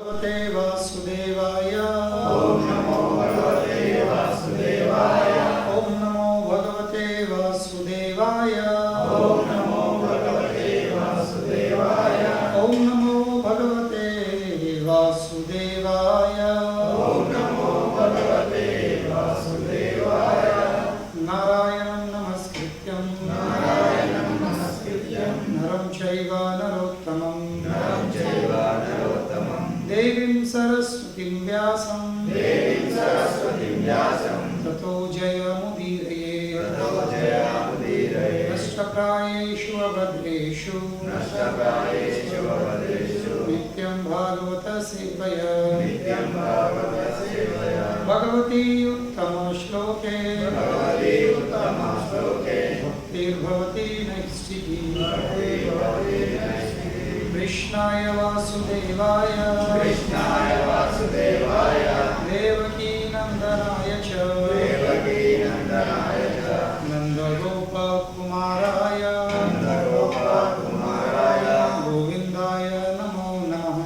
भगवते वासुदेवाय। ओम नमो भगवते वासुदेवाय। ओम नमो भगवते वासुदेवाय। ओम नमो भगवते वासुदेवाय। ओम नमो भगवते वासुदेवाय। ओम नमो भगवते वासुदेवाय। नारायणं नमस्कृत्यं नरं चैव नरोत्तमं देवीं सरस्वतीं व्यासं ततो जयमुदीरये नष्टप्रायेषु अभद्रेषु नित्यं भागवत सेवया भगवती उत्तमश्लोके भक्तिर्भवति नैष्ठिकी। कृष्णाय वासुदेवाय देवकी नंदनाय च नंदगोपकुमाराय गोविंदाय नमो नमः।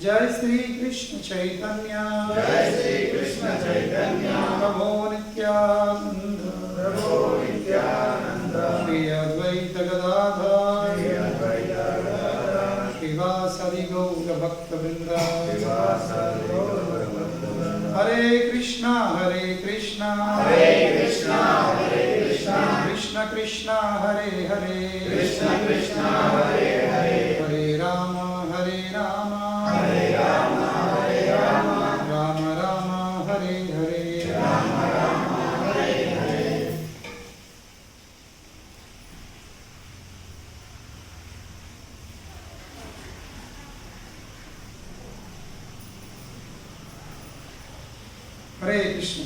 जय श्री कृष्ण चैतन्य प्रभो नित्यानंद श्री अद्वैत गदाधर श्रीवासदि गौर भक्तवृंद। हरे कृष्णा कृष्ण कृष्ण हरे हरे हरे राम राम राम हरे हरे। हरे कृष्ण।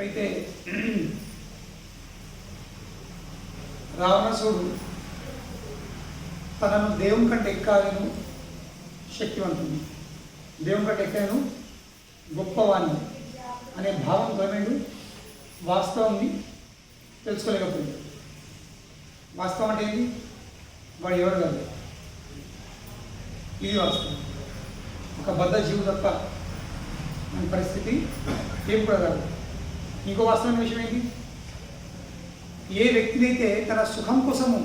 అయితే రావణాసుడు తనను దేవుని కంటే ఎక్కాలను శక్తివంతుని, దేవుని కంటే ఎక్కాను గొప్పవాణ్ణి అనే భావంతో వీడు వాస్తవాన్ని తెలుసుకోలేకపోయింది. వాస్తవం అంటే ఏంటి? వాడు ఎవరు కాదు, ఇది వాస్తవం. ఒక బద్ధ జీవు తప్ప మన పరిస్థితి ఏం కూడా కాదు. ఇంకో వాస్తవమైన విషయం ఏంటి? ఏ వ్యక్తినైతే తన సుఖం కోసము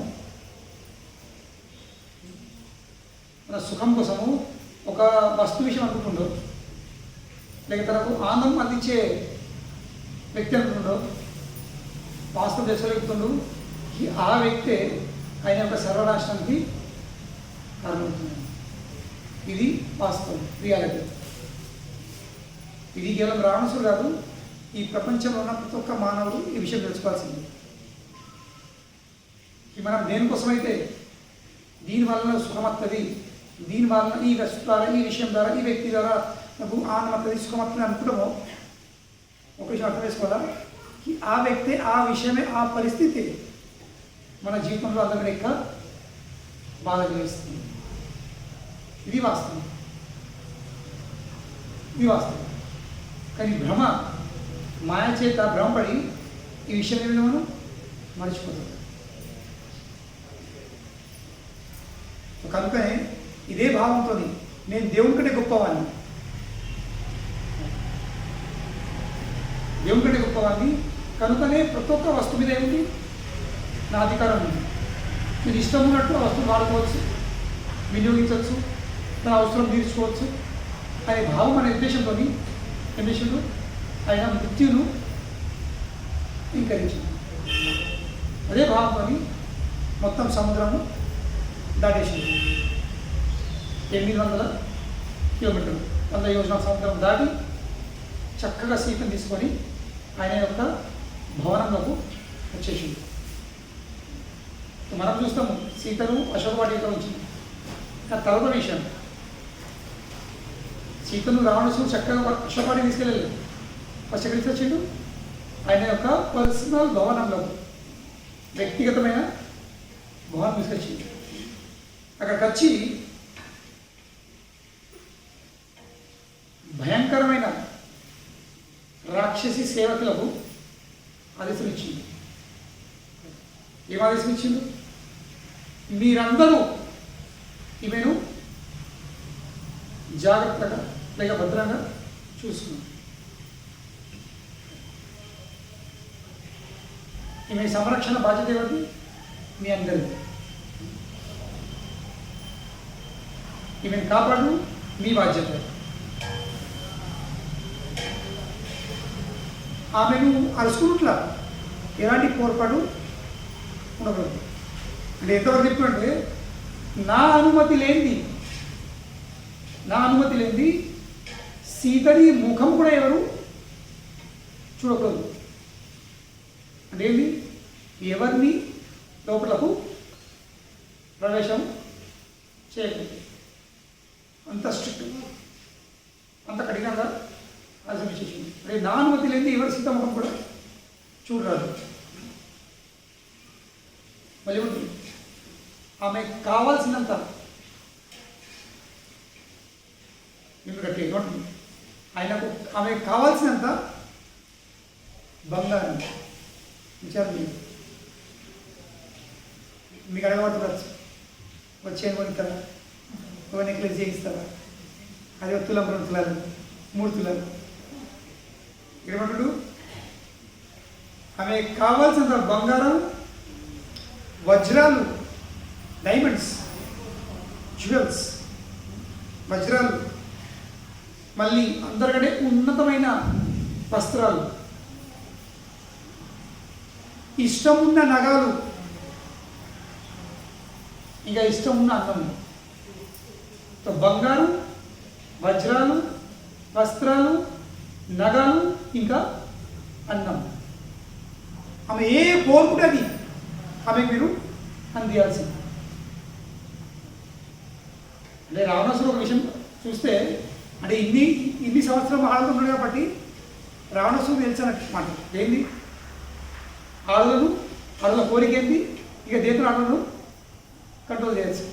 ఒక వస్తు విషయం అనుకుంటుండో, లేక తనకు ఆనందం అందించే వ్యక్తి అనుకుంటుండో, వాస్తవం తెలుసుకోలేకపోతుండు, ఆ వ్యక్తే ఆయన యొక్క సర్వనాశనానికి కారణమవుతుంది. ఇది వాస్తవం, రియాలిటీ. ఇది కేవలం రావణాసుడు కాదు, ఈ ప్రపంచంలో ఉన్న ప్రతి ఒక్క మానవుడు ఈ విషయం తెలుసుకోవాల్సింది. మనం దేనికోసమైతే దీనివల్ల సుఖమత్తది, దీనివల్ల ఈ వస్తు ద్వారా, ఈ విషయం ద్వారా, ఈ వ్యక్తి ద్వారా నాకు ఆనందమత్తది, సుఖమత్తది అనుకుంటామో, ఒక విషయం అర్థం చేసుకోవాలా, ఆ వ్యక్తి, ఆ విషయమే, ఆ పరిస్థితి మన జీవితంలో అందరికీ ఎక్కువ బాధ కలిగిస్తుంది. ఇది వాస్తవం. కానీ భ్రమ, మాయ చేత భ్రమపడి ఈ విషయం ఏమైనా మనం మర్చిపోతాం. కనుకనే ఇదే భావంతో నేను దేవుని కంటే గొప్పవాడిని, కనుకనే ప్రతి ఒక్క వస్తువు మీద ఏమిటి నా అధికారం ఉంది. నేను ఇష్టం ఉన్నట్టు వస్తువులు వాడుకోవచ్చు, వినియోగించవచ్చు, నా అవసరం తీర్చుకోవచ్చు అనే భావం అనే ఉద్దేశంతో ఆయన మృత్యును ఇంకరించింది. అదే భావంతో మొత్తం సముద్రము దాటేసింది. 800 కిలోమీటర్లు, 100 యోజన సముద్రం దాటి చక్కగా సీతను తీసుకొని ఆయన యొక్క భవనంలోకి వచ్చేసింది. మనం చూస్తాము సీతను అశోకవాటికలో ఉంచింది. ఆ తర్వాత విషయం, సీతను రావణాసుడు చక్కగా అశోకవాటికి తీసుకెళ్ళలేదు. ఫస్ట్ ఎక్కడికి వచ్చిండు? ఆయన యొక్క పర్సనల్ భవనంలో, వ్యక్తిగతమైన భవనం తీసుకొచ్చింది. అక్కడికి వచ్చి భయంకరమైన రాక్షసి సేవకులకు ఆదేశం ఇచ్చింది. ఏం ఆదేశం ఇచ్చింది? మీరందరూ ఈమెను జాగ్రత్తగా లేక భద్రంగా చూసుకున్నారు. ఈమె సంరక్షణ బాధ్యత ఎవరిది? మీ అందరిది. ఈమెను కాపాడు మీ బాధ్యత. ఆమెను అరుచుకున్నట్లా ఎలాంటి పొరపాటు ఉండకూడదు. అంటే ఎంతవరకు చెప్తుంటే నా అనుమతి లేనిది సీతని ముఖం కూడా ఎవరు చూడకూడదు. అంటే ఏంటి? ఎవరిని లోపలకు ప్రవేశం చేయకూడదు. అంత స్ట్రిక్ట్, అంత కఠినంగా ఆలోచన చేసింది. అంటే నా అనుమతి లేని ఎవరి సీత ముఖం కూడా చూడరాదు. మళ్ళీ ఉంటుంది ఆమె కావాల్సినంత ఎందుకంటే ఏమంటుంది ఆయనకు ఆమె కావాల్సినంత బంగారం విచారం లేదు. మీకు అడగబడుతున్నారు వచ్చే కొనిస్తారా, ఒక నెక్లెస్ చేయిస్తారా, అది 1 తులం 2 తులాలు 3 తులాలు ఏమంటాడు? ఆమె కావాల్సినంత బంగారం, వజ్రాలు, డైమండ్స్, జ్యువెల్స్, వజ్రాలు, మళ్ళీ అందరికంటే ఉన్నతమైన వస్త్రాలు, ఇష్టం ఉన్న నగలు, ఇంకా ఇష్టం ఉన్న అన్నం. బంగారం, వజ్రాలు, వస్త్రాలు, నగలు, ఇంకా అన్నం. ఆమె ఏ కోరుకుంటే అది ఆమెకు మీరు అందియాల్సింది. అంటే రావణాసురుడు ఒక విషయం చూస్తే, అంటే ఇన్ని సంవత్సరం ఆడుతున్నాడు కాబట్టి రావణాసురుడు తెలిసినమాట ఏంది? ఆడుల కోరిక ఏంది? ఇక దేంతో ఆడులను కంట్రోల్ చేయొచ్చు.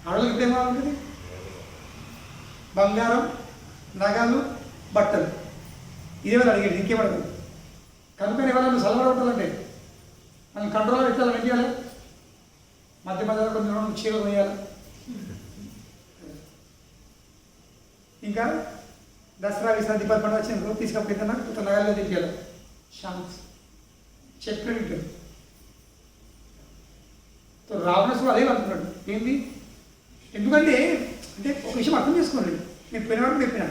ఆడలకు ఏమో ఉంటుంది? బంగారం, నగలు, బట్టలు. ఇదేమైనా అడిగేది ఇంకేమడదు. కనుక ఎవరైనా సలహా మనం కంట్రోల్లో పెట్టాలి. ఏం చేయాలి? మధ్య మధ్యలో కొన్ని చీరలు వేయాలి. ఇంకా దసరా విసరా దీపావళి పండుగ వచ్చిన తీసుకపోయినా కొత్త నగలుగా తెప్పించాలి. షాంక్స్ చెప్పినట్టు రావణాసురుడు అదే అంటున్నాడు. ఏంది? ఎందుకంటే అంటే ఒక విషయం అర్థం చేసుకోండి. నేను పిల్లవాడికి చెప్పినా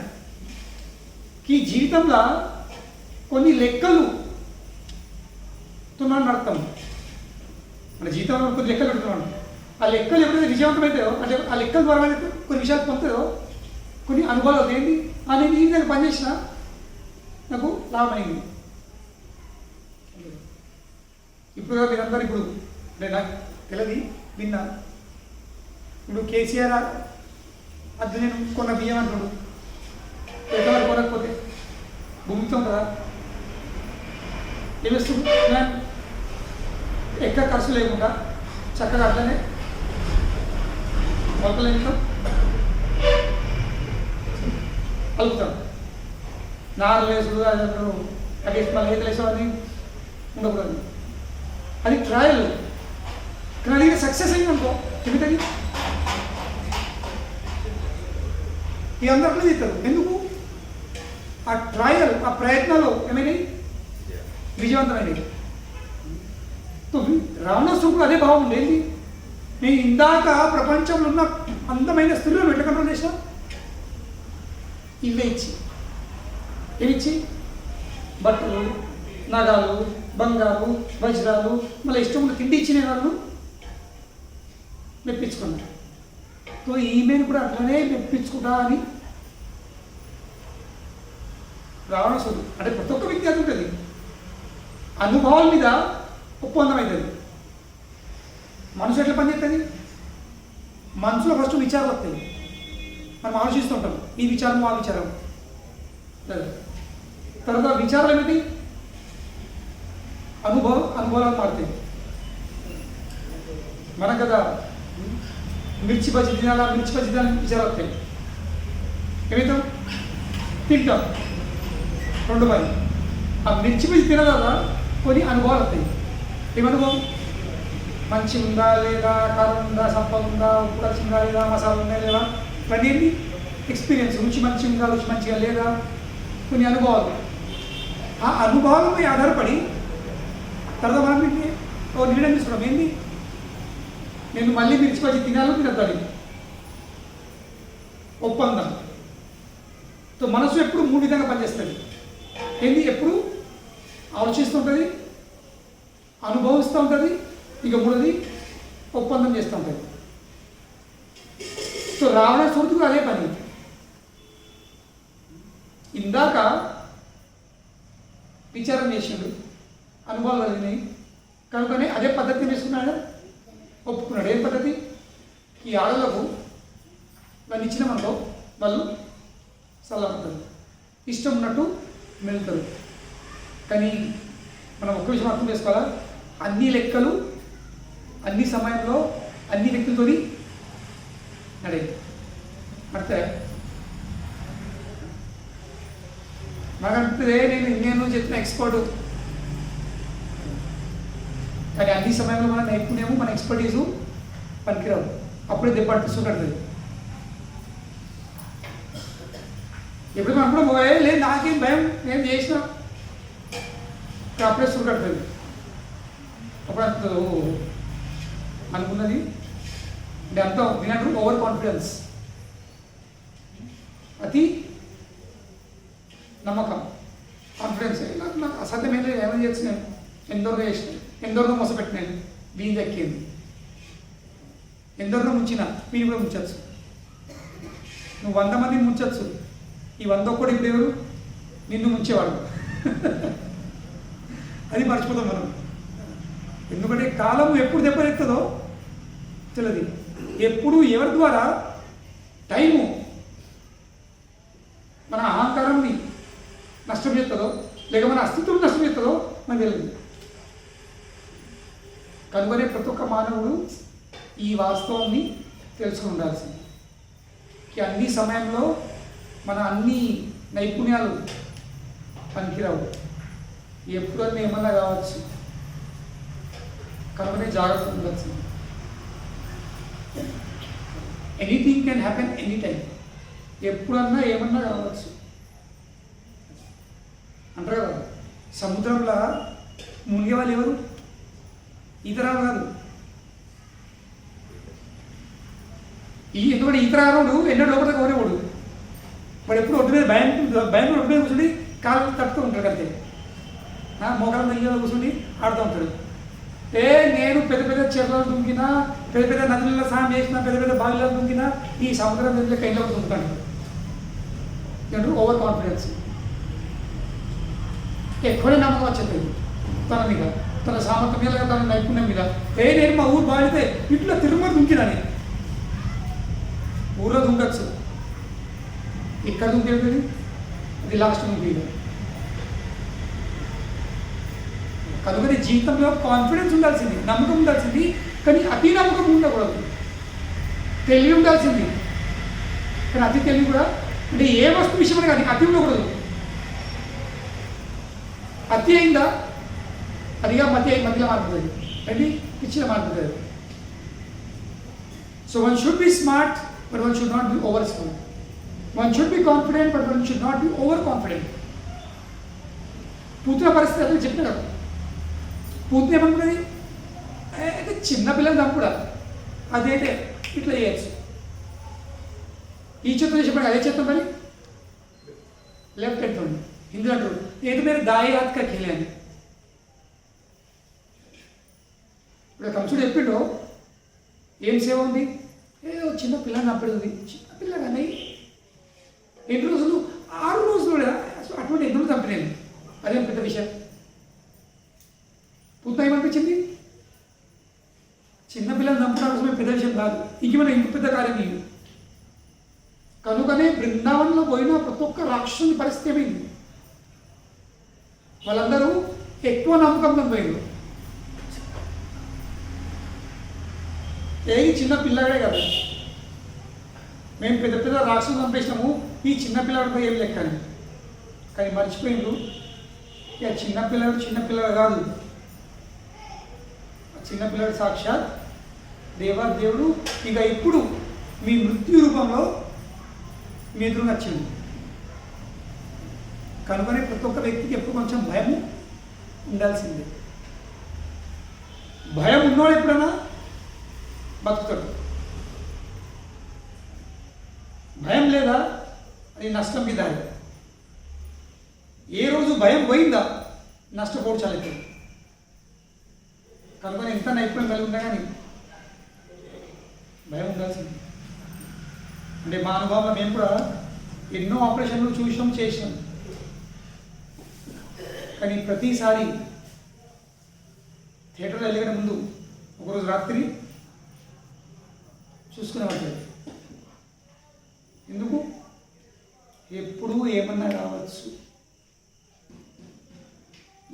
ఈ జీవితంలో కొన్ని లెక్కలు నడతాం. మన జీవితంలో కొన్ని లెక్కలు పెడుతున్నాం. ఆ లెక్కలు ఎప్పుడైతే విజయవంతమవుతాయో, అంటే ఆ లెక్కల ద్వారా కొన్ని విషయాలు పొందుతాయో, కొన్ని అనుభవాలు ఏంటి నేను ఈ విధంగా పనిచేసిన నాకు లాభమైంది. ఇప్పుడు మీరందరూ ఇప్పుడు అంటే నాకు తెలియదు విన్నా. ఇప్పుడు కేసీఆర్ అది నేను కొన్న బియ్యం అంటున్నాడు. ఎంతవరకు కొనకపోతే భూమితో కదా ఏమిస్తుంది? ఎక్కడ ఖర్చు లేకుండా చక్కగా అట్లనే మొలకలు కలుపుతాం. నారు వేసుడు అది మళ్ళీ ఈతలు వేసామని ఉండకూడదు. అది ట్రయల్. కానీ అది సక్సెస్ అయింది అనుకో ఏమిటది? ఈ అందరిలో తీస్తారు. ఎందుకు? ఆ ట్రయల్, ఆ ప్రయత్నాలు ఏమైనాయి? విజయవంతమైనవి. రావణాసురుడు అదే భావం ఉండేది. నేను ఇందాక ప్రపంచంలో ఉన్న అందమైన స్త్రీలను ఎట్లా కంట్రోల్ చేసిన? ఇవే ఇచ్చి ఏమిచ్చి బట్టలు, నగాలు, బంగారు, వజ్రాలు, మళ్ళీ ఇష్టం ఉన్న తిండి ఇచ్చిన వాళ్ళు మెప్పించుకున్నారు. సో ఈమెను కూడా అట్లనే మెప్పించుకుంటా అని రావణాసురుడు అంటే ప్రతి ఒక్క వ్యక్తి అది ఉంటుంది. అనుభవాల మీద ఒప్పందం అవుతుంది. మనసు ఎట్లా పనిచేస్తుంది? మనసులో ఫస్ట్ విచారం వస్తుంది. మనం ఆలోచిస్తుంటాం ఈ విచారం ఆ విచారం. తర్వాత విచారాలు ఏమిటి? అనుభవాలు మారుతాయి. మనం కదా మిర్చి బజ్జి తినాలా, మిర్చి బజ్జి తినాలని విచారాలు వస్తాయి. ఏమవుతాం? తింటాం 2 మరి ఆ మిర్చిపోయి తినదా కొన్ని అనుభవాలు వస్తాయి. ఏమనుభవం? మంచి ఉందా లేదా, కారం ఉందా, సప్ప ఉందా, ఉప్పు కలిసి ఉందా లేదా, మసాలా ఉందా లేదా, ఇవన్నీ ఏంటి ఎక్స్పీరియన్స్. రుచి మంచి ఉందా, రుచి మంచిగా లేదా, కొన్ని అనుభవాలు. ఆ అనుభవాలపై ఆధారపడి తర్వాత మనం ఓ నిర్ణయం తీసుకున్నాం. ఏంటి? నేను మళ్ళీ మిర్చిపచ్చి తినాలని తినద్దాలి. ఒప్పందం. సో మనసు ఎప్పుడు 3 విధంగా పనిచేస్తుంది. ఏంటి? ఎప్పుడు ఆలోచిస్తూ ఉంటుంది, అనుభవిస్తూ ఉంటుంది, ఇక 3ది ఒప్పందం చేస్తూ ఉంటుంది. సో రావణ సూర్యుడు అదే పని. ఇందాక విచారం చేసిండు, అనుభవాలు కలిగినాయి కనుకనే అదే పద్ధతి తీసుకున్నాడు, ఒప్పుకున్నాడు. ఏం పద్ధతి? ఈ ఆడలకు వాళ్ళు ఇచ్చినామనుకో వాళ్ళు చల్లబడతారు, ఇష్టం ఉన్నట్టు మెలుతారు. కానీ మనం ఒక్క విషయం అర్థం చేసుకోవాలా, అన్ని లెక్కలు అన్ని సమయంలో అన్ని వ్యక్తులతో నడే అంటే మనకంటే నేను ఇండియన్లో చెప్పిన ఎక్స్పర్టు, కానీ అన్ని సమయంలో మన నైపుణ్యము మన ఎక్స్పర్టీసు పనికిరావు. అప్పుడే దెబ్బ సుఖడుతుంది. ఎప్పుడు మనం కూడా పోయే లేదు నాకేం భయం, నేను చేసిన అప్పుడే సుఖడుతుంది. అప్పుడు అంత అనుకున్నది అంటే అంత వినట్టు ఓవర్ కాన్ఫిడెన్స్, అతి నమ్మకం, కాన్ఫిడెన్స్. నాకు అసాధ్యమైన ఏమైనా చేసి నేను ఎందరినో చేసిన, ఎందరినో మోసపెట్టినాను, వీని దక్కింది. ఎందరినో ముంచిన వీని కూడా ముంచచ్చు. నువ్వు 100 మందిని ముంచచ్చు, ఈ 101 ఇప్పుడు ఎవరు? నిన్ను ముంచేవాడు. అది మర్చిపోతాం మనం. ఎందుకంటే కాలం ఎప్పుడు దెబ్బతీస్తుందో తెలియదు. ఎప్పుడు ఎవరి ద్వారా టైము మన అహంకారాన్ని నష్టం చేస్తుందో లేక మన అస్తిత్వం నష్టం చేస్తుందో మనకు తెలియదు. కనుగొనే ప్రతి ఒక్క మానవుడు ఈ వాస్తవాన్ని తెలుసుకుని ఉండాల్సింది. అన్ని సమయంలో మన అన్ని నైపుణ్యాలు పనికిరావు, ఎప్పుడన్నా ఏమన్నా కావచ్చు. కనుగొనే జాగ్రత్త ఉండాల్సింది. Anything can happen any time. ఎప్పుడన్నా ఏమన్నా కావచ్చు అంటారు కదా. సముద్రంలో మునిగే వాళ్ళు ఎవరు? ఈతరాలు కాదు. ఎందుకంటే ఈతరాడు ఎన్నో లోపల కోరేవాడు. వాడు ఎప్పుడు ఒడ్డు మీద భయం ఒడ్డు మీద కూర్చుని కాళ్ళు తట్టుతూ ఉంటాడు. అంతే మోకాళ్ళ దగ్గర కూర్చుని ఆడుతూ ఉంటాడు. నేను పెద్ద పెద్ద చెరువులు దుంకినా, పెద్ద పెద్ద నదులలో స్నానం చేసినా, పెద్ద పెద్ద బావిలో దుంకినా, ఈ సముద్రం దగ్గర కైలో దుంకుతాడు. ఓవర్ కాన్ఫిడెన్స్, ఎక్కువనే నమ్మకం వచ్చేది తన మీద, తన సామర్థ్యం మీద, తన నైపుణ్యం మీద. నేను మా ఊరు బాడితే ఇట్లా తిరుమల దుంకినాని. ఊళ్ళో దుంకచ్చు, ఇక్కడ దుంకేది అది లాస్ట్ దుంకి. కనుక జీవితంలో కాన్ఫిడెన్స్ ఉండాల్సింది, నమ్మకం ఉండాల్సింది, కానీ అతి నమ్మకం ఉండకూడదు. తెలివి ఉండాల్సింది, కానీ అతి తెలివి కూడా అంటే ఏ వస్తువు విషయమని కానీ అతి ఉండకూడదు. అతి అయిందా అదిగా మధ్యలో మారుతుంది, అది పిచ్చిలో మారుతుంది. So one should be smart but one should not be over smart. One should be confident but one should not be over confident. పూర్తిగా పరిస్థితి అతను చెప్పిన కదా. పూర్తి ఏమనుకున్నది? అయితే చిన్నపిల్లలు తప్పుడా అదైతే ఇట్లా చేయొచ్చు. ఈ చేతులు చెప్పండి, అదే చేస్తాం మరి లెఫ్ట్ ఎత్తండి. హిందూ అంటారు ఏది మీరు దాయి హాత్కా ఖేలే అని. ఇప్పుడు కంసుడు చెప్పిండో ఏం సేవ ఉంది? ఏదో చిన్న పిల్లని అప్పుడుంది, చిన్న పిల్ల కానీ 8 రోజులు 6 రోజులు అటువంటి ఎందుకు చంపినాను, అదేం పెద్ద విషయం. పూర్తి ఏమనిపించింది? చిన్నపిల్లలు చంపడం పెద్ద విషయం కాదు, ఇంకేమైనా ఇంక పెద్ద కార్యం లేదు. కనుకనే బృందావనంలో పోయిన ప్రతి ఒక్క రాక్షసుని పరిస్థితి ఏమైంది? వాళ్ళందరూ ఎక్కువ నమ్మకంతో పోయింది. ఏది చిన్న పిల్లగాడే కదా, మేము పెద్ద పెద్ద రాక్షసులు చంపేసినాము, ఈ చిన్న పిల్లడిపై ఏం లెక్కని. కానీ మర్చిపోయిండ్రు ఇక చిన్నపిల్లడు కాదు, చిన్నపిల్లడు సాక్షాత్ దేవుడు ఇక ఇప్పుడు మీ మృత్యు రూపంలో మీ ఎదురు వచ్చింది. కనుకనే ప్రతి ఒక్క వ్యక్తికి ఎప్పుడు కొంచెం భయం ఉండాల్సిందే. భయం ఉన్నవాడు ఎప్పుడైనా బతుకుతాడు. భయం లేదా అది నష్టం మీద. ఏ రోజు భయం పోయిందా నష్టపోడు చాలైతే. కనుక ఎంత నైపుణ్యం కలిగి ఉన్నా కానీ భయం ఉండాల్సింది. అంటే మా అనుభవంలో మేము కూడా ఎన్నో ఆపరేషన్లు చూసాం, చేసాం. కానీ ప్రతిసారి థియేటర్లో వెళ్ళే ముందు ఒకరోజు రాత్రి చూసుకునేవాళ్ళు. ఎందుకు? ఎప్పుడు ఏమన్నా రావచ్చు,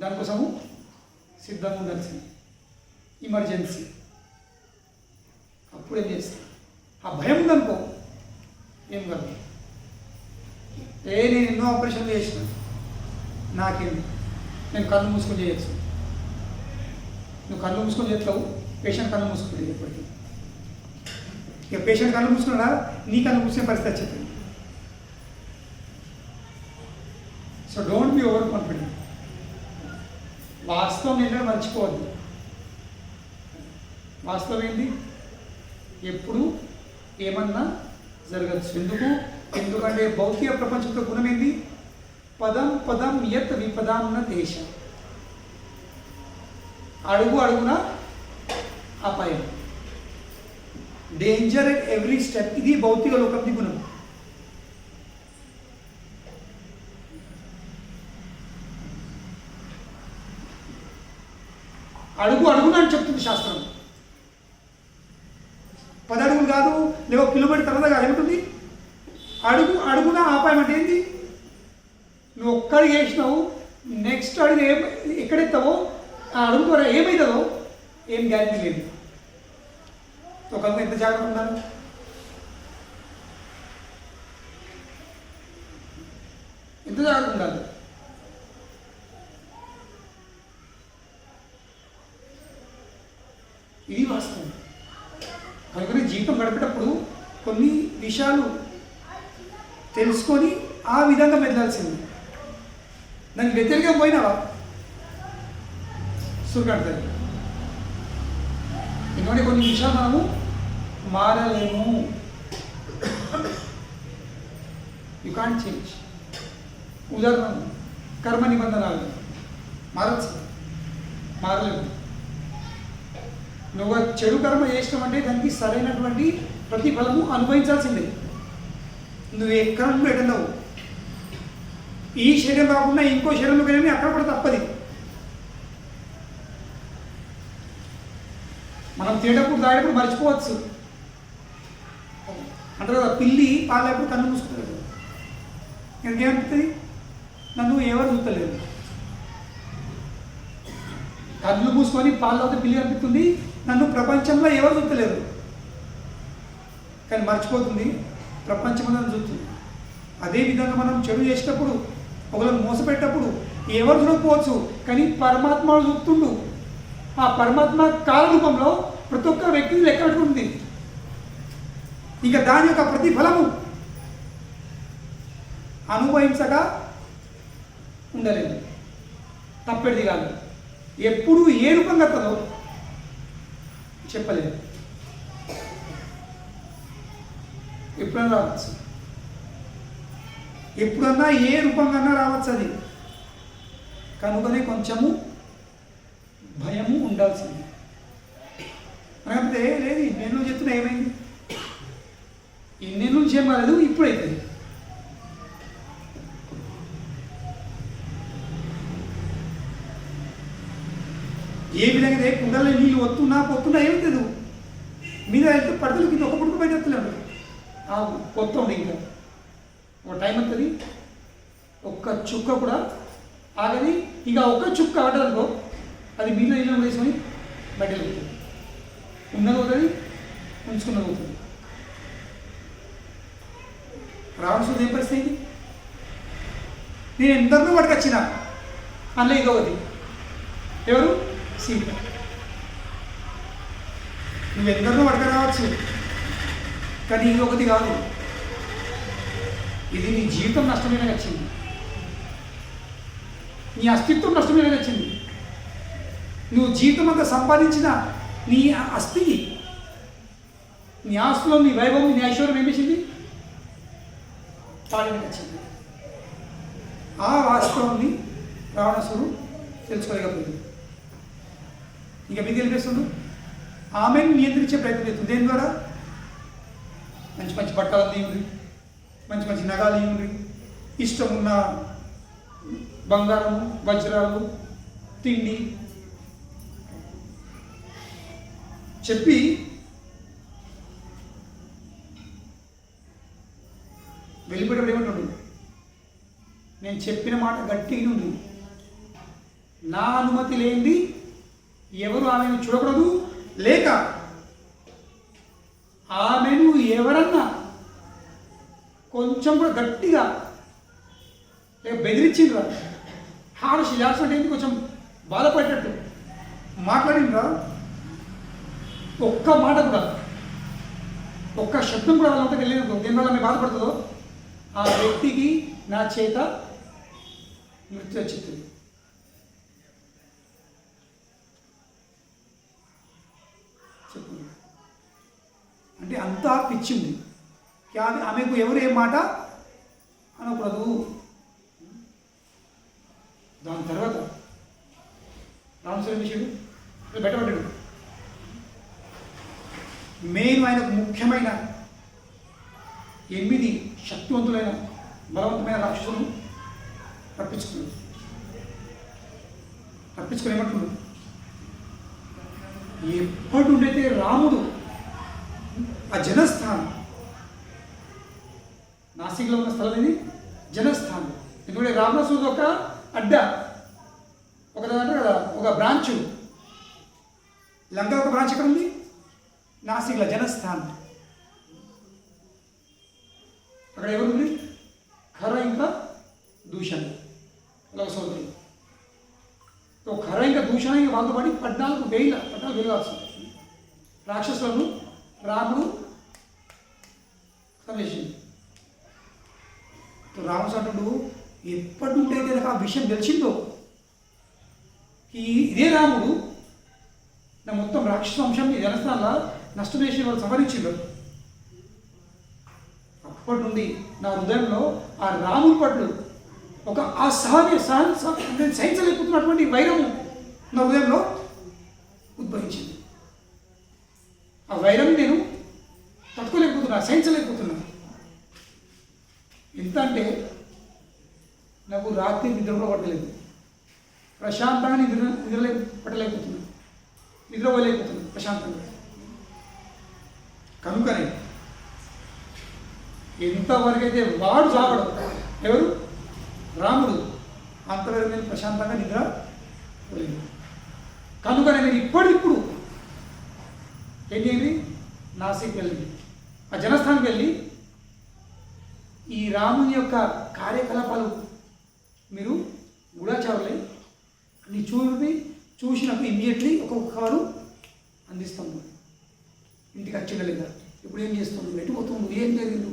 దానికోసము సిద్ధంగా ఉండాల్సింది. ఎమర్జెన్సీ అప్పుడు ఏం చేస్తాం? ఆ భయం ఉందనుకో ఏం కాదు. నేను ఎన్నో ఆపరేషన్లు చేసిన, నాకేం, నేను కళ్ళు మూసుకొని చేయొచ్చు. నువ్వు కళ్ళు మూసుకొని చేస్తావు, పేషెంట్ కళ్ళు మూసుకుంటుంది ఎప్పటికీ. ఇక పేషెంట్ కళ్ళు మూసుకున్నా నీ కళ్ళు మూసుకునే పరిస్థితి వచ్చింది. So don't be over confident. వాస్తవం ఏంటంటే మర్చిపోవద్దు. వాస్తవం ఏంటి? ఎప్పుడు ఏమన్నా జరగచ్చు. ఎందుకంటే భౌతిక ప్రపంచంతో గుణం ఏంటి? పదం పదం యత్ విపదాన్న దేశ. అడుగు అడుగున అపాయం, డేంజర్ ఎట్ ఎవ్రీ స్టెప్. ఇది భౌతిక లోకంది గుణం. అడుగు అడుగున అని చెప్తుంది శాస్త్రం. 10 అడుగులు కాదు, లేవో కిలోమీటర్ తర్వాత కాదు, ఏమిటి? అడుగు అడుగున ఆపాయం అంటే ఏంటి? నువ్వు ఒక్కడికి వేసినావు, నెక్స్ట్ అడుగు ఎక్కడెత్తావో ఆ అడుగు ద్వారా ఏమవుతుందో ఏం గ్యారెంటీ లేదు. ఒకరికి ఎంత జాగ్రత్త ఉండాలి? ఎంత జాగ్రత్త ఉండాలి? ఇది వాస్తవం. కనుక జీవితం గడిపేటప్పుడు కొన్ని విషయాలు తెలుసుకొని ఆ విధంగా మెదలాల్సింది. దానికి వ్యతిరేకంగా పోయినావా సుఖపడుతుంది. ఎందుకంటే కొన్ని విషయాలు మనము మారలేము. You can't change. ఉదాహరణ కర్మ నిబంధనలు మారలేము. నువ్వు చెడు కర్మ చేసినావు అంటే దానికి సరైనటువంటి ప్రతిఫలము అనుభవించాల్సిందే. నువ్వు ఎక్కడ ఎడన్నావు, ఈ శరీరం కాకుండా ఇంకో శరీరంలో కానీ అక్కడ కూడా తప్పది. మనం తినేటప్పుడు తాగేటప్పుడు మర్చిపోవచ్చు అంటారు కదా. పిల్లి పాలేప్పుడు కన్ను మూసుకుంటుంది. ఇంకేమనిపిస్తుంది? నన్ను ఎవరు చూస్తలేదు. కళ్ళు మూసుకొని పాలు తాగితే పిల్లి అనిపిస్తుంది, నన్ను ప్రపంచంలో ఎవరు చూస్తలేరు. కానీ మర్చిపోతుంది ప్రపంచం నన్ను చూస్తుంది. అదేవిధంగా మనం చెడు చేసేటప్పుడు, ఒకళ్ళని మోసపెట్టేటప్పుడు ఎవరు చూడకపోవచ్చు, కానీ పరమాత్మ చూస్తుండు. ఆ పరమాత్మ కాలరూపంలో ప్రతి ఒక్క వ్యక్తిని లెక్క పెట్టుకుంటుంది. ఇక దాని యొక్క ప్రతిఫలము అనుభవించగా ఉండలేదు. తప్పెడిది కాదు. ఎప్పుడు ఏ రూపంగా వస్తుందో చెప్పలేదు. ఎప్పుడన్నా రావచ్చు, ఎప్పుడన్నా ఏ రూపంగా రావచ్చు. అది కనుకనే కొంచెము భయము ఉండాల్సింది. అంటే లేదు ఇన్నేళ్ళు చెప్తున్నా ఏమైంది, ఇన్నేళ్ళు నుంచి ఏం కాలేదు, ఇప్పుడైతుంది. ఏ విధంగా కుండలో నీళ్ళు వస్తున్నా పోతున్నా ఏమవుతుంది, మీద వెళ్తే పడతలు కింద ఒక పుట్టుకు బయట వస్తలేడు. కొత్త ఉంది, ఇంకా ఒక టైం అవుతుంది, ఒక్క చుక్క కూడా ఆగది. ఇక ఒక్క చుక్క ఆడదనుకో అది మీద నీళ్ళు వేసుకొని బయటకు వెళ్తుంది. ఉన్నది అవుతుంది, ఉంచుకున్నది అవుతుంది. రావణ సూది ఏం పరిస్థితి? నేను ఎందరినో పట్టుకొచ్చిన, అందులో ఇదొకటి. ఎవరు? సీత. నువ్వు ఎందరినో అడగ రావచ్చు, కానీ ఇది ఒకటి కాదు. ఇది నీ జీవితం నష్టమైన వచ్చింది, నీ అస్తిత్వం నష్టమైన వచ్చింది. నువ్వు జీవితం అంతా సంపాదించిన నీ అస్థి, నీ ఆస్తులో నీ వైభవం, నీ ఐశ్వర్యం ఏం చేసింది? పాలన వచ్చింది. ఆ వాస్తవాన్ని రావణాసురుడు తెలుసుకోలేకపోయింది. ఇక మీకు తెలిపేస్తుండు. ఆమెను నియంత్రించే ప్రయత్నం చేస్తుంది. దేని ద్వారా? మంచి మంచి బట్టలు తీయండి, మంచి మంచి నగాలు ఇవ్వండి, ఇష్టం ఉన్న బంగారము, వజ్రాలు, తిండి చెప్పి వెళ్ళిపోయేటప్పుడు ఏమంటుండు? నేను చెప్పిన మాట గట్టిగా ఉంది, నా అనుమతి లేనిది ఎవరు ఆమెను చూడకూడదు, లేక ఆమెను ఎవరన్నా కొంచెం కూడా గట్టిగా లేక బెదిరించిండ్రా, హార్ష్ రియాక్షన్ అంటే కొంచెం బాధపడేటట్టు మాట్లాడిండ్రా, ఒక్క మాట కూడా, ఒక్క శబ్దం కూడా వాళ్ళంతా వెళ్ళినప్పుడు దేనివల్ల ఆమె బాధపడుతుందో ఆ వ్యక్తికి నా చేత మృత్యు వచ్చింది. చెప్పు. అంటే అంతా పిచ్చింది. ఆమెకు ఎవరు ఏ మాట అనకూడదు. దాని తర్వాత రామచంద్ర విషయుడు బయటపడ్డాడు. మెయిన్ ఆయనకు ముఖ్యమైన 8 శక్తివంతులైన బలవంతమైన రాక్షసులను రప్పించుకుని ఏమంటున్నాడు? ఎప్పటి నుండైతే రాముడు ఆ జనస్థానం, నాసిక్లో ఉన్న స్థలం ఇది జనస్థానం. ఎందుకంటే రావణాసురుడు ఒక అడ్డ, ఒక అంటే కదా ఒక బ్రాంచు. లంక ఒక బ్రాంచ్ ఎక్కడ ఉంది? నాసిక్లో జనస్థానం. అక్కడ ఎవరుంది? ఖర ఇంకా దూషణ, ఇలా సోదరులు. ఖర ఇంకా దూషణ వాళ్ళతో పాటు 14,000 కావాల్సింది రాక్షసులను రాముడు సంరక్షించింది. రామచంద్రుడు ఎప్పటి నుండి అయితే నాకు ఆ విషయం తెలిసిందో, ఇదే రాముడు నా మొత్తం రాక్షస వంశాన్ని జనస్థానంలో నష్టం చేసి వాళ్ళు సంహరించిండు. అప్పటి నుండి నా హృదయంలో ఆ రాముడి పట్ల ఒక నేను సహించలేకపోతున్నటువంటి వైరము నా హృదయంలో ఉద్భవించింది. ఆ వైరం నేను తట్టుకోలేకపోతున్నా, సహించలేకపోతున్నా. ఎంత అంటే నాకు రాత్రి నిద్ర కూడా పట్టలేదు, ప్రశాంతంగా పట్టలేకపోతున్నాను, నిద్రపోలేకపోతున్నాను ప్రశాంతంగా. కనుకనే ఎంతవరకు అయితే వాడు చావడం, ఎవరు? రాముడు, అంతవరకు నేను ప్రశాంతంగా నిద్రపోలేదు. కనుకనే నేను ఇప్పటిప్పుడు ఏం చేయండి? నాసిక్ వెళ్ళి ఆ జనస్థానికి వెళ్ళి ఈ రాముని యొక్క కార్యకలాపాలు మీరు గూఢాచారులై నీ చూసినప్పుడు ఇమ్మీడియట్లీ ఒక్కొక్క కవరు అందిస్తాము. ఇంటికి వచ్చిందా లేదా, ఇప్పుడు ఏం చేస్తున్నావు, ఎటు పోతున్నావు, ఏం జరిగింది,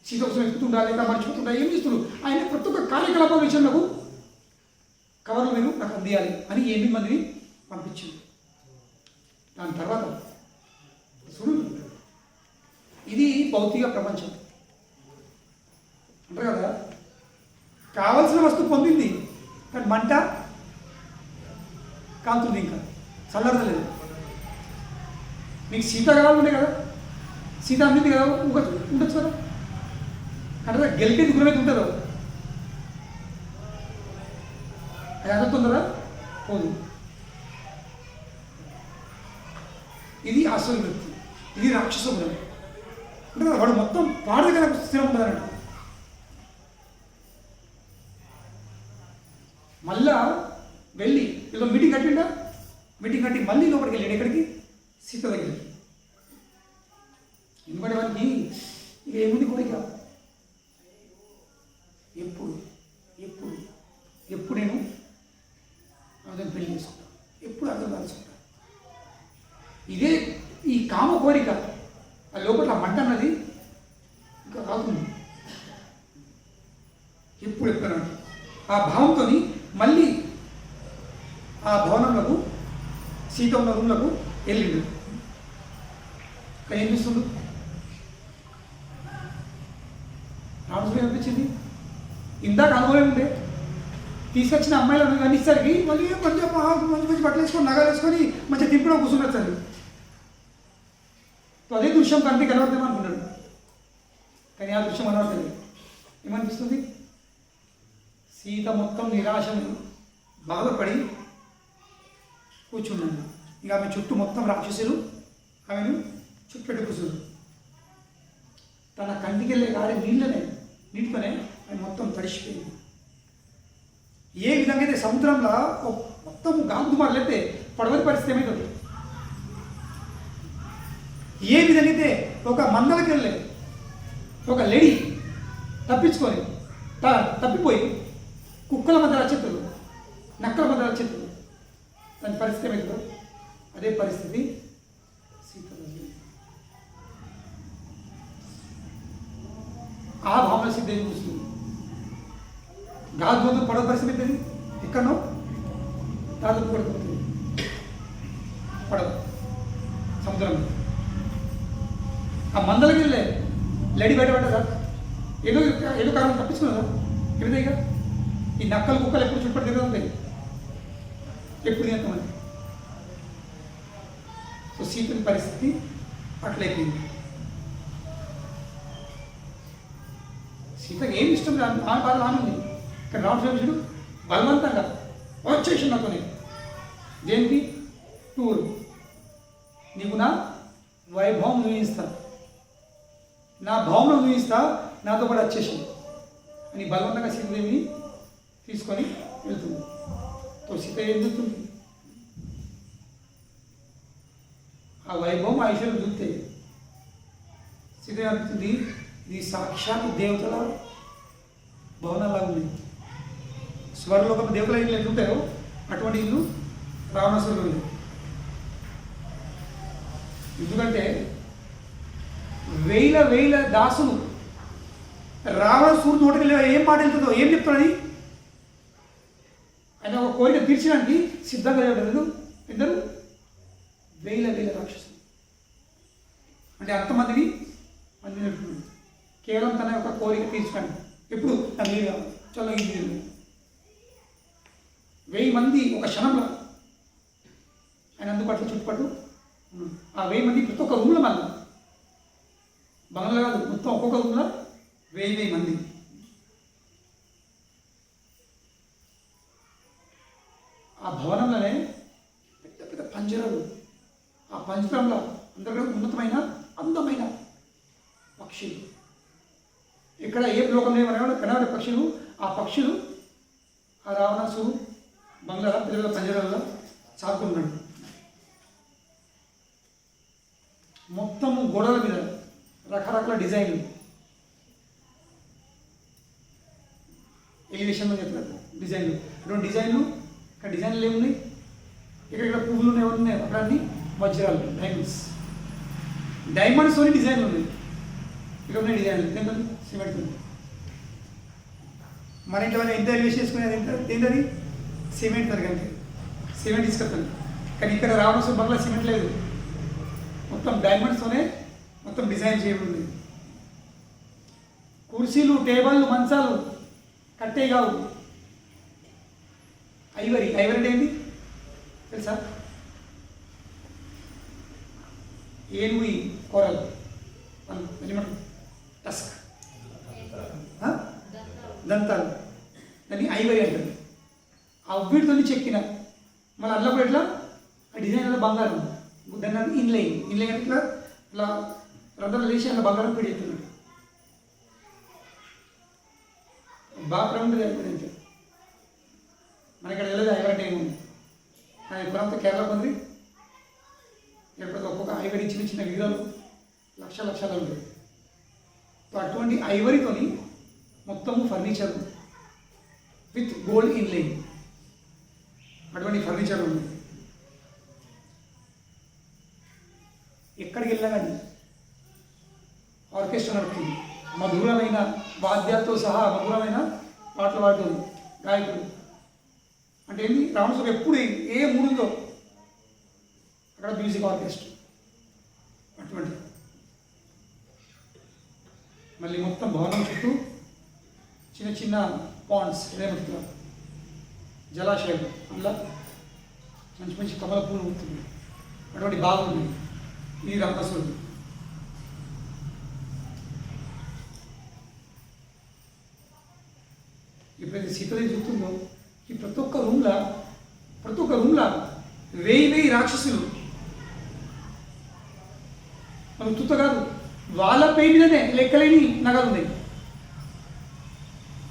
సీత కోసం ఎక్కుతుండా లేదా మర్చిపోతుండా, ఏం చేస్తున్నాడు, ఆయన ప్రతి ఒక్క కార్యకలాపాల విషయం నాకు కవర్లు మీరు నాకు అందియాలి అని 8 మందిని పంపించింది. దాని తర్వాత చూడు, ఇది భౌతిక ప్రపంచం అంటారు కదా, కావలసిన వస్తువు పొందింది కానీ మంట కాలుతుంది, ఇంకా చల్లరలేదు. మీకు సీత కావాలంటే కదా, సీత అందింది కదా, ఉండొచ్చు కదా, అంటే గెలిపేది గురమైతే ఉంటుందో అది అందుతుందా? పోదు. ఇది అసలు వృత్తి, ఇది రాక్షస గుణం. అంటే వాడు మొత్తం వాడి దగ్గర స్థిరం ఉంటుంది అన్నట్టు. మళ్ళా వెళ్ళి ఏదో మీటింగ్ కట్టిండా, మీటింగ్ కట్టి మళ్ళీ లోపలికి వెళ్ళాడు. ఎక్కడికి? సీత దగ్గరికి. ఎందుకంటే వాడికి ఇక ఏముంది కోరిక, ఎప్పుడు ఎప్పుడు ఆ భావంతో మళ్ళీ ఆ భవనంలో సీత ఉన్న రూమ్లకు వెళ్ళిండు. కానీ ఏం చూస్తుండు? రావణాసురుడు ఏమనిపించింది? ఇందాక అనుభవం ఉండే తీసుకొచ్చిన అమ్మాయిలను కానీ ఇసరికి మళ్ళీ మంచిగా మంచి మంచి బట్టలు వేసుకొని నగలు వేసుకొని మంచిగా తింపడం కూర్చున్నారు సార్. అదే దృశ్యం కంటికి కనబడతాం అనుకున్నాడు. కానీ ఆ దృశ్యం కనబడలేదు. ఏమనిపిస్తుంది? సీత మొత్తం నిరాశని బాధపడి కూర్చున్నాడు. ఇక ఆమె చుట్టూ మొత్తం రాక్షసులు ఆమెను చుట్టుపెట్టి కూర్చున్నారు. తన కంటికి వెళ్ళే గారి నీటితోనే ఆమె మొత్తం తడిసిపోయింది. ఏ విధంగా అయితే సముద్రంలో మొత్తం గాంధుమారులు అయితే పడవని పరిస్థితి ఏమవుతుంది? ఏ విధంగా అయితే ఒక మందలకి వెళ్ళే ఒక లేడీ తప్పించుకొని తప్పిపోయి కుక్కల మధ్య రచితులు నక్కల మధ్య రచితులు దాని పరిస్థితి ఏమవుతుందో అదే పరిస్థితి సీత. ఆ భావన సిద్ధ ఏం చూస్తుంది? గాజు పడవ పరిస్థితి అవుతుంది. ఎక్కడో దాదాపు పడుతుంది పడవ సముద్రంలో. ఆ మందలకి వెళ్ళే లేడీ బయటపడ్డా ఏదో ఏదో కారణం తప్పించుకున్నదా? ఏమిటైగా ఈ నక్కలు కుక్కలు ఎప్పుడు చుట్టుపడి తిరుగుతూ ఉంటాయి, ఎప్పుడు తింటామని. సో సీతని పరిస్థితి అట్లయిపోయింది. సీతకి ఏమి ఇష్టం లేదు, ఆమె బాధ ఆనంది. కానీ రామచంద్రుడు బలవంతంగా వచ్చేసి నాతోనే దేనికి? టూర్, నీకు నా వైభవం చూపిస్తా, నా భావన చూపిస్తా, నాతో పాటు వచ్చేసి అని బలవంతంగా సీతాదేవిని తీసుకొని వెళ్తుంది. తో సీత ఏం చూస్తుంది? ఆ వైభవం ఆ ఐశ్వర్యం చూస్తే సీత అనిపిస్తుంది ఇది సాక్షాత్ దేవతల భవనాలా ఉంది. స్వర్లోకం దేవతల ఇల్లు ఎట్లుంటాయో అటువంటి ఇల్లు రావణాసురుడు ఉంది. ఎందుకంటే వేల దాసులు రావణాసురుడు నోటికి ఏం మాట వెళ్తుందో, ఏం చెప్తాడని ఆయన ఒక కోరిక తీర్చడానికి సిద్ధంగా లేదు. ఇద్దరు వేల రాక్షసులు అంటే అంతమందిని మంది కేవలం తన యొక్క కోరిక తీర్చడానికి. ఎప్పుడు నా మీరు చాలా ఇది 1000 మంది ఒక క్షణంలో ఆయన అందుబాటులో చుట్టుపట్టు. ఆ 1000 మంది ప్రతి ఒక్క రూమ్లో మళ్ళీ బంగ్లా కాదు, మొత్తం ఒక్కొక్క రూమ్లో 1000 మంది. ఆ భవనంలోనే పెద్ద పెద్ద పంజరాలు. ఆ పంజరంలో అందరూ ఉన్నతమైన అందమైన పక్షులు. ఇక్కడ ఏ లోకంలో ఏమన్నా కనబడే పక్షులు, ఆ పక్షులు ఆ రావణాసు బంగ్లా పెద్ద పంజరాల్లో చాకున్నాడు. మొత్తము గోడల మీద రకరకాల డిజైన్లు, ఎలివేషన్లో చెప్తారు డిజైన్లు. అటువంటి డిజైన్లు ఇక్కడ డిజైన్లు ఏమున్నాయి? ఇక్కడ పువ్వులు ఉన్నాయి, అక్కడ అన్ని వజ్రాలు, డైమండ్స్తోని డిజైన్లు ఉన్నాయి. ఇక్కడ ఉన్నాయి డిజైన్లు ఏంటంటే సిమెంట్ ఉంది. మన ఇంట్లో ఎంత ఎలివేషన్ చేసుకునేది ఏంటది? సిమెంట్ తరగంటే సిమెంట్ తీసుకొస్తాను. కానీ ఇక్కడ రావణాసురుడు బంగ్లా సిమెంట్ లేదు, మొత్తం డైమండ్స్తోనే మొత్తం డిజైన్ చేయబడింది. కుర్చీలు, టేబుల్లు, మంచాలు కట్టే కావు, ఐవరీ. ఐవరీ అంటే ఏంటి తెలుసా? ఏనుగు కోరలు వెళ్ళమంటారు, టస్క్, దంతాలు, దాన్ని ఐవరీ అంటారు. అవిటితో చెక్కిన మళ్ళీ అందులో కూడా ఎట్లా ఆ డిజైన్ బంగారం, దాన్ని ఇన్లైన్ అంటే ఇట్లా ఇలా రంధ్రాలు వేసి అలా బంగారం పెట్టి చెప్తున్నాడు. బాగా ప్రముఖ జరిగింది. మనకి ఇక్కడ తెలియదు ఐవరీ అంటే ఏముంది. అది కొనంత కేరళ పొంది ఎప్పుడు ఒక్కొక్క ఐవరీ చిన్న చిన్న విగ్రహాలు లక్షలు ఉంటాయి. సో అటువంటి ఐవరీతోని మొత్తము ఫర్నిచర్ విత్ గోల్డ్ ఇన్లైన్, అటువంటి ఫర్నిచర్ ఉంది. ఎక్కడికి వెళ్ళినా కానీ ఆర్కెస్ట్రా నడుపుతుంది, మధురమైన వాద్యాలతో సహా మధురమైన పాటలు పాడుతుంది. గాయకుడు అంటే ఏంటి, రావణాసురుడు ఎప్పుడు ఏ మూడుందో అక్కడ మ్యూజిక్ ఆర్కెస్ట్రా అటువంటి. మళ్ళీ మొత్తం భవనం చుట్టూ చిన్న చిన్న పాండ్స్, ఏమంటారు జలాశయాలు, అందులో మంచి మంచి కమల పూలు ఉంటుంది, అటువంటి బాగుంది. ఇది రావణాసురుడు. ఎప్పుడైతే సీతదేవి చూస్తుందో ఈ ప్రతి ఒక్క రూమ్లో 1000 రాక్షసులు, మనకు తుత్త కాదు, వాళ్ళ పై మీదనే లెక్కలేని నగలు ఉన్నాయి.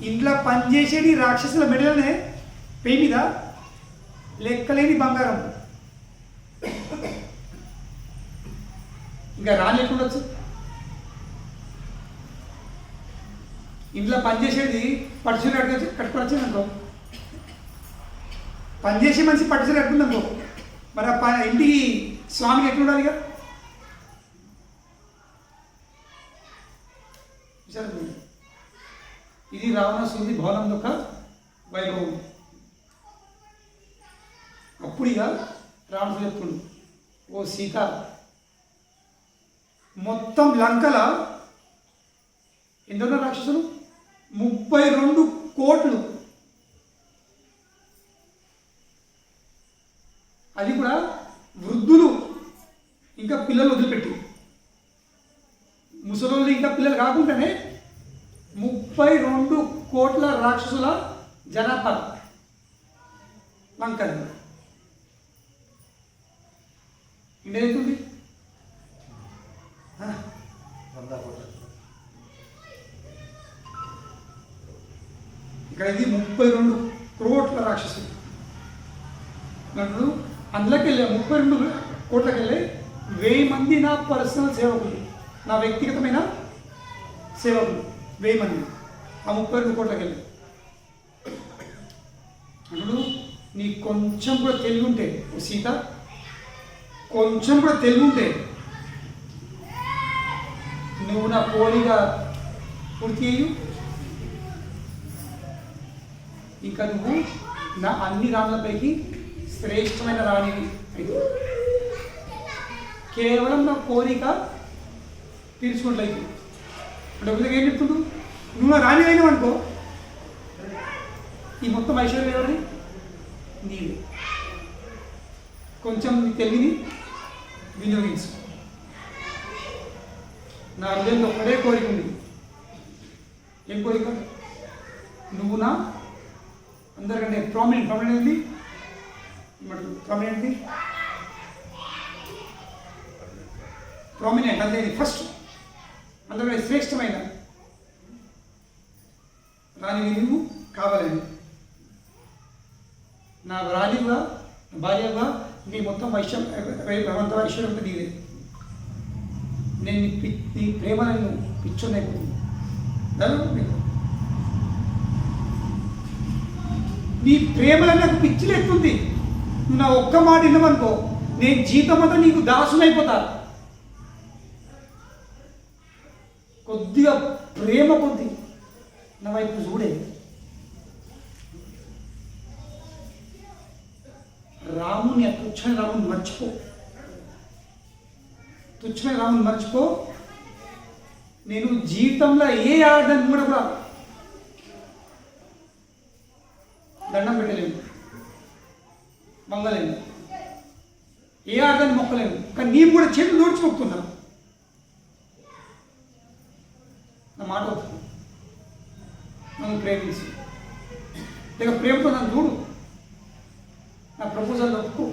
ఇంట్లో పనిచేసేది రాక్షసుల మెడలనే పై మీద లెక్కలేని బంగారం. ఇంకా రాని ఎట్లుండొచ్చు? ఇంట్లో పనిచేసేది పట్టుచీర కట్టుకొని వచ్చింది అనుకో, పనిచేసే మనిషి పట్టుచీర కట్టుకుంది అనుకో, మరి ఆ ఇంటికి స్వామికి ఎట్లుండాలి? ఇక ఇది రావణాసురుడి భవనం యొక్క వైభవం. అప్పుడు ఇక రావణుడు చెప్తుండు, ఓ సీత, మొత్తం లంకల ఎందరో రాక్షసులు 32 కోట్లు, అది కూడా వృద్ధులు ఇంకా పిల్లలు వదిలిపెట్టి, ముసలోళ్ళు ఇంకా పిల్లలు కాకుండానే 32 కోట్ల రాక్షసుల జనాభా లంకది. ఇండియా అవుతుంది ఇక్కడ ఇది 32 కోట్ల రాక్షసులు. నన్ను అందులోకి వెళ్ళే 32 కోట్లకి వెళ్ళి 1000 మంది నా పర్సనల్ సేవకులు, నా వ్యక్తిగతమైన సేవకులు 1000 మంది ఆ 32 కోట్లకి వెళ్ళి. అప్పుడు నీకు కొంచెం కూడా తెలివి ఉంటే, సీత కొంచెం కూడా తెలివి ఉంటే, నువ్వు నా కోరిక పూర్తి చేయు, ఇంకా నువ్వు నా అన్ని రాణులపైకి శ్రేష్టమైన రాణివి అయితే. కేవలం నా కోరిక తీర్చుకున్నట్లయితే అంటే ఒకరికి ఏం చెప్తుండు, నువ్వు నా రాణి అయినావు అనుకో, ఈ మొత్తం ఐశ్వర్యం ఎవరిది? నీవే. కొంచెం నీ తెలివిని వినియోగించు. నా హృదయంలో ఒక్కడే కోరిక ఉంది. ఏం కోరిక? నువ్వు నా అందరికంటే ప్రామినెంట్ ఏంటి? ప్రామినెంట్ అంటే ఫస్ట్, అందరికంటే శ్రేష్టమైన రాణి నువ్వు కావాలని. నా రాణిగా, భార్యగా నీ మొత్తం భగవంత ఐశ్వర్యం నీదే. నేను నీ ప్రేమ నేను పిచ్చోనైపోతుంది. నీ ప్రేమలో నాకు పిచ్చిలేస్తుంది. నువ్వు నా ఒక్క మాట విన్నామనుకో, నేను జీవితం అంతా నీకు దాసునైపోతా. కొద్దిగా ప్రేమ కొద్ది నా వైపు చూడే. రాముని తుచ్చమైన రాముని మర్చిపో, తుచ్చమైన రాముని మర్చిపో. నేను జీవితంలో ఏ ఆడదాన్ని కూడా దండం పెట్టలేను, మంగలేను, ఏ ఆడదాన్ని మొక్కలేను. కానీ నీవు కూడా చేతులు నోడ్చి మొక్కుతున్నాను. నా మాట వస్తుంది, నన్ను ప్రేమించి లేక ప్రేమతో నన్ను చూడు, నా ప్రపోజల్ ఒప్పుకో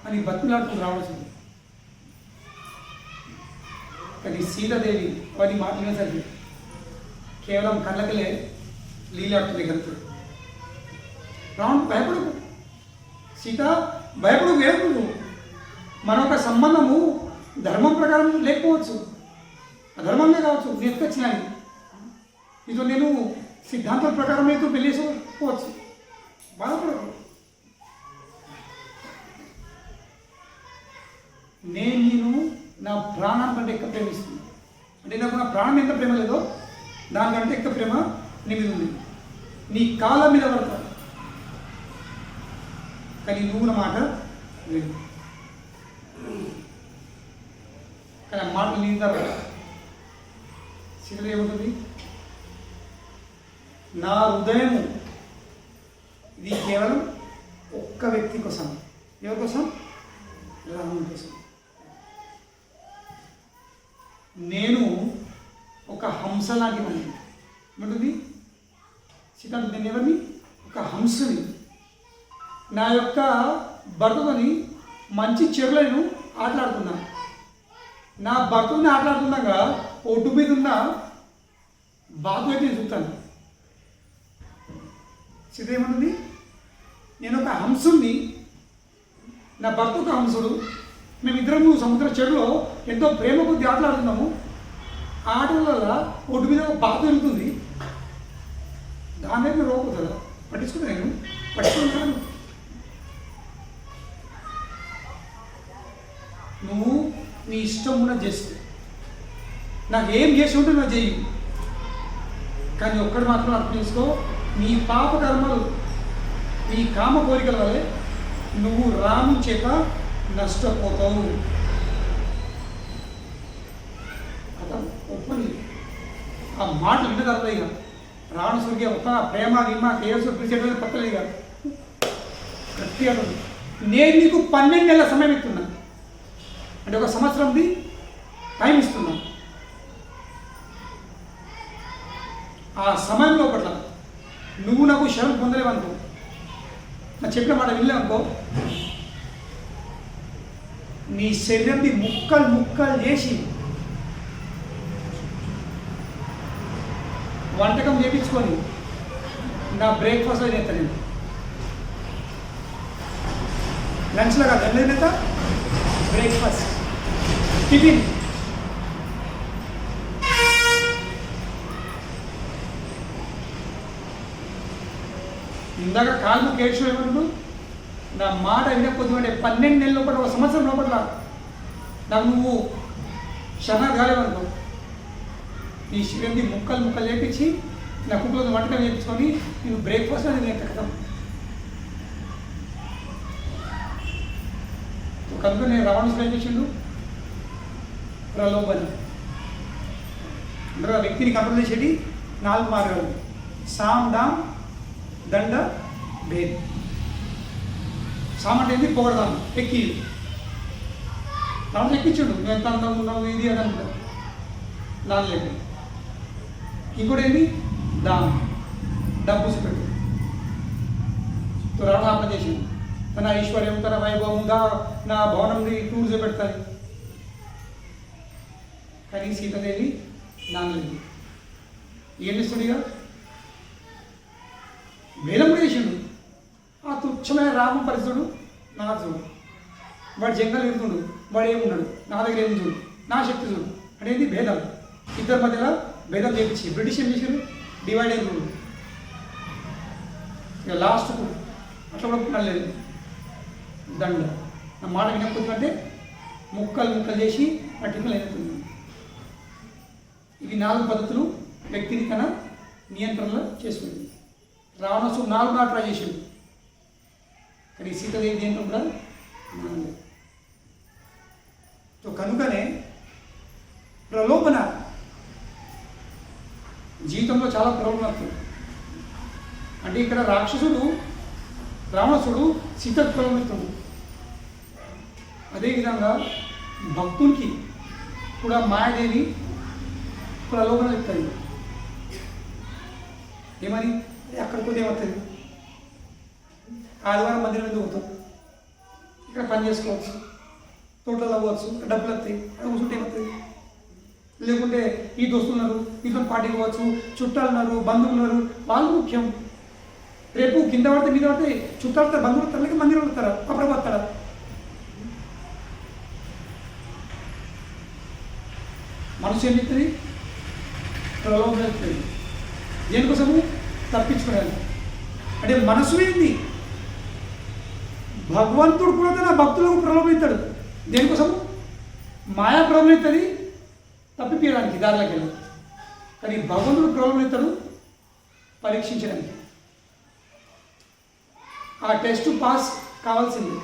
అని బతిలాడుకుని రావాల్సింది. కానీ సీతాదేవి వారి మాట వినేసరికి కేవలం కళ్ళకలే లీలాడుతుంది కలుపుతాడు. రావణుడు భయపడకు, సీత భయపడకు, ఏడుకు. మన ఒక సంబంధము ధర్మం ప్రకారం లేకపోవచ్చు, అధర్మంగా కావచ్చు. నేర్కొచ్చినాయి ఇదో నేను సిద్ధాంతం ప్రకారం అయితే పెళ్లి చేసుకోవచ్చు. బాధపడకు. నేను నా ప్రాణం కంటే ఎక్కువ ప్రేమిస్తుంది. అంటే నాకు నా ప్రాణం ఎంత ప్రేమ లేదో దానికంటే ఎక్కువ ప్రేమ నీ మీద ఉంది. నీ కాళ్ళ మీద పడతారు, కానీ నువ్వు నా మాట విను. కానీ ఆ మాట నీ తర్వాత సీతలు ఏముంటుంది, నా హృదయము ఇది కేవలం ఒక్క వ్యక్తి కోసం. ఎవరి కోసం? రాముని కోసం. నేను ఒక హంస లాంటి వాడిని. ఏమంటుంది సీత? నేను ఎవరిని? ఒక హంసని. నా యొక్క భర్తతోని మంచి చెడులను ఆటలాడుతున్నా. నా భర్తని ఆటలాడుతున్నాగా ఒడ్డు మీద ఉన్న బాధ అయితే నేను చూస్తాను. సీత ఏమంటుంది? నేను ఒక హంసుని, నా భర్త ఒక హంసుడు, మేమిద్దరము సముద్ర చెడులో ఎంతో ప్రేమ కొద్ది ఆటలాడుతున్నాము. ఆ ఆటల వల్ల ఒడ్డు మీద ఒక బాధ వెళ్తుంది. దాని మీద రోగుతుందా? పట్టించుకుంటా నేను పట్టించుకున్నాను. నువ్వు నీ ఇష్టం ఉన్న చేస్తే నాకు ఏం చేసి ఉంటే నువ్వు చెయ్యి, కానీ ఒక్కడు మాత్రం అర్థం చేసుకో, నీ పాప కర్మలు నీ కామ కోరికల వల్లే నువ్వు రాము చేత నష్టపోతావు. అతను ఒప్పని ఆ మాట విన్న తర్వాత ఇక రావణ సూర్య ఒక ప్రేమ విమా కేసు పిలిచేట పక్కలేదు ఇక గట్టిగా నేను నీకు 12 నెలల సమయం ఇస్తున్నా, అంటే 1 సంవత్సరంది టైం ఇస్తున్నా. ఆ సమయం లోపల నువ్వు నాకు శరణ్ పొందలేవనుకో, నా చెప్పిన మాట వినలేవనుకో, నీ శరీరంని ముక్కలు ముక్కలు చేసి వంటకం చేయించుకొని నా బ్రేక్ఫాస్ట్లో చేస్తాను. నేను లంచ్లో కాదు, ఎంత బ్రేక్ఫాస్ట్ టిఫిన్. ఇందాక కాళ్ళు కేడ్చు ఏమంటు నా మాట వినకపోతే 12 నెలల లోపల 1 సంవత్సరం లోపల నాకు నువ్వు శరణ కాలేవనుకో, నీ శరీరంని ముక్కలు ముక్కలు చేపించి నా కుక్కలో వంటకం చేయించుకొని నేను బ్రేక్ఫాస్ట్ అనేది నేను కదా. కనుక నేను రావణుడు ఏం చేసిండు? ప్రలోభన. అంటే ఆ వ్యక్తిని కంట్రోల్ చేసేది 4 మార్గాలు: సామ్, దామ్, దండ, భేద్. సామ్ అంటే ఏంది? పొగడదాం, ఎక్కి రావణ ఎక్కించుడు, నువ్వు ఎంత అందంగా ఉన్నావు ఇది అని అంటారు, నాలుగు. ఇంకోటి ఏంది? దామ్, డబ్బు చూపెట్టు. రావణ ఆపణ చేసింది, తన ఐశ్వర్యం తన వైభవం నా భవనంని టూర్ చూపెడతాయి. కానీ సీతాదేవి నాన్నలేదు. ఏం చేస్తుడిగా? వేలం కూడా చేసిండు. ఆ తుచ్చమైన రామ పరిస్థితుడు నా చూడు, వాడు జంగల్ ఎడుతుండు, వాడు ఏమున్నాడు, నా దగ్గర ఏమి చూడు, నా శక్తి చూడు అనేది భేదం. ఇద్దరి మధ్యలో భేదం చేయించి బ్రిటిష్ ఏం చేశారు? డివైడ్ అయిన రూల్. ఇక లాస్ట్కు అట్లా కూడా పడలేదు. దండ. నా మాట వినకపోతుందంటే ముక్కలు ముక్కలు చేసి పట్టింపులు అయిపోతుంది. ఇవి 4 పద్ధతులు వ్యక్తిని తన నియంత్రణలో చేసుకుంది. రావణాసుడు 4 ట్రై చేసిండు, కానీ సీతాదేవి దేంట్లో కూడా మానలేదు. సో కనుకనే ప్రలోభన జీవితంలో చాలా ప్రలోభన వస్తుంది. అంటే ఇక్కడ రాక్షసుడు రావణాసుడు సీత ప్రలోభిస్తుంది. అదేవిధంగా భక్తునికి కూడా మాయాదేవి ప్రలోభన చెప్తుంది. ఏమని? అక్కడికి పోతే ఏమవుతుంది? ఆదివారం మందిరం మీద పోతాం, ఇక్కడ పని చేసుకోవచ్చు, తోటలో అవ్వచ్చు, డబ్బులు వస్తాయి, అది కూర్చుంటే ఏమవుతుంది? లేకుంటే ఈ దోస్తులు ఉన్నారు, వీటితో పార్టీకి పోవచ్చు, చుట్టాలు ఉన్నారు, బంధువులు ఉన్నారు, వాళ్ళు ముఖ్యం. రేపు కింద పడితే మీద పడితే చుట్టాలు బంధువులు వస్తారు, లేక మందిరం వస్తారా, అప్పుడు వస్తారా? మనసు ఏం చెప్తుంది? ప్రలోభం చెప్తుంది. దేనికోసము? తప్పించుకోవాలి. అంటే మనసు ఏంది? భగవంతుడు కూడా తన భక్తులకు ప్రలోభిస్తాడు. దేనికోసము? మాయా ప్రలోభిస్తుంది, తప్పిపోయడానికి, దారిలోకి వెళ్ళి. కానీ భగవంతుడు ప్రలోభిస్తాడు పరీక్షించడానికి. ఆ టెస్ట్ పాస్ కావాల్సింది.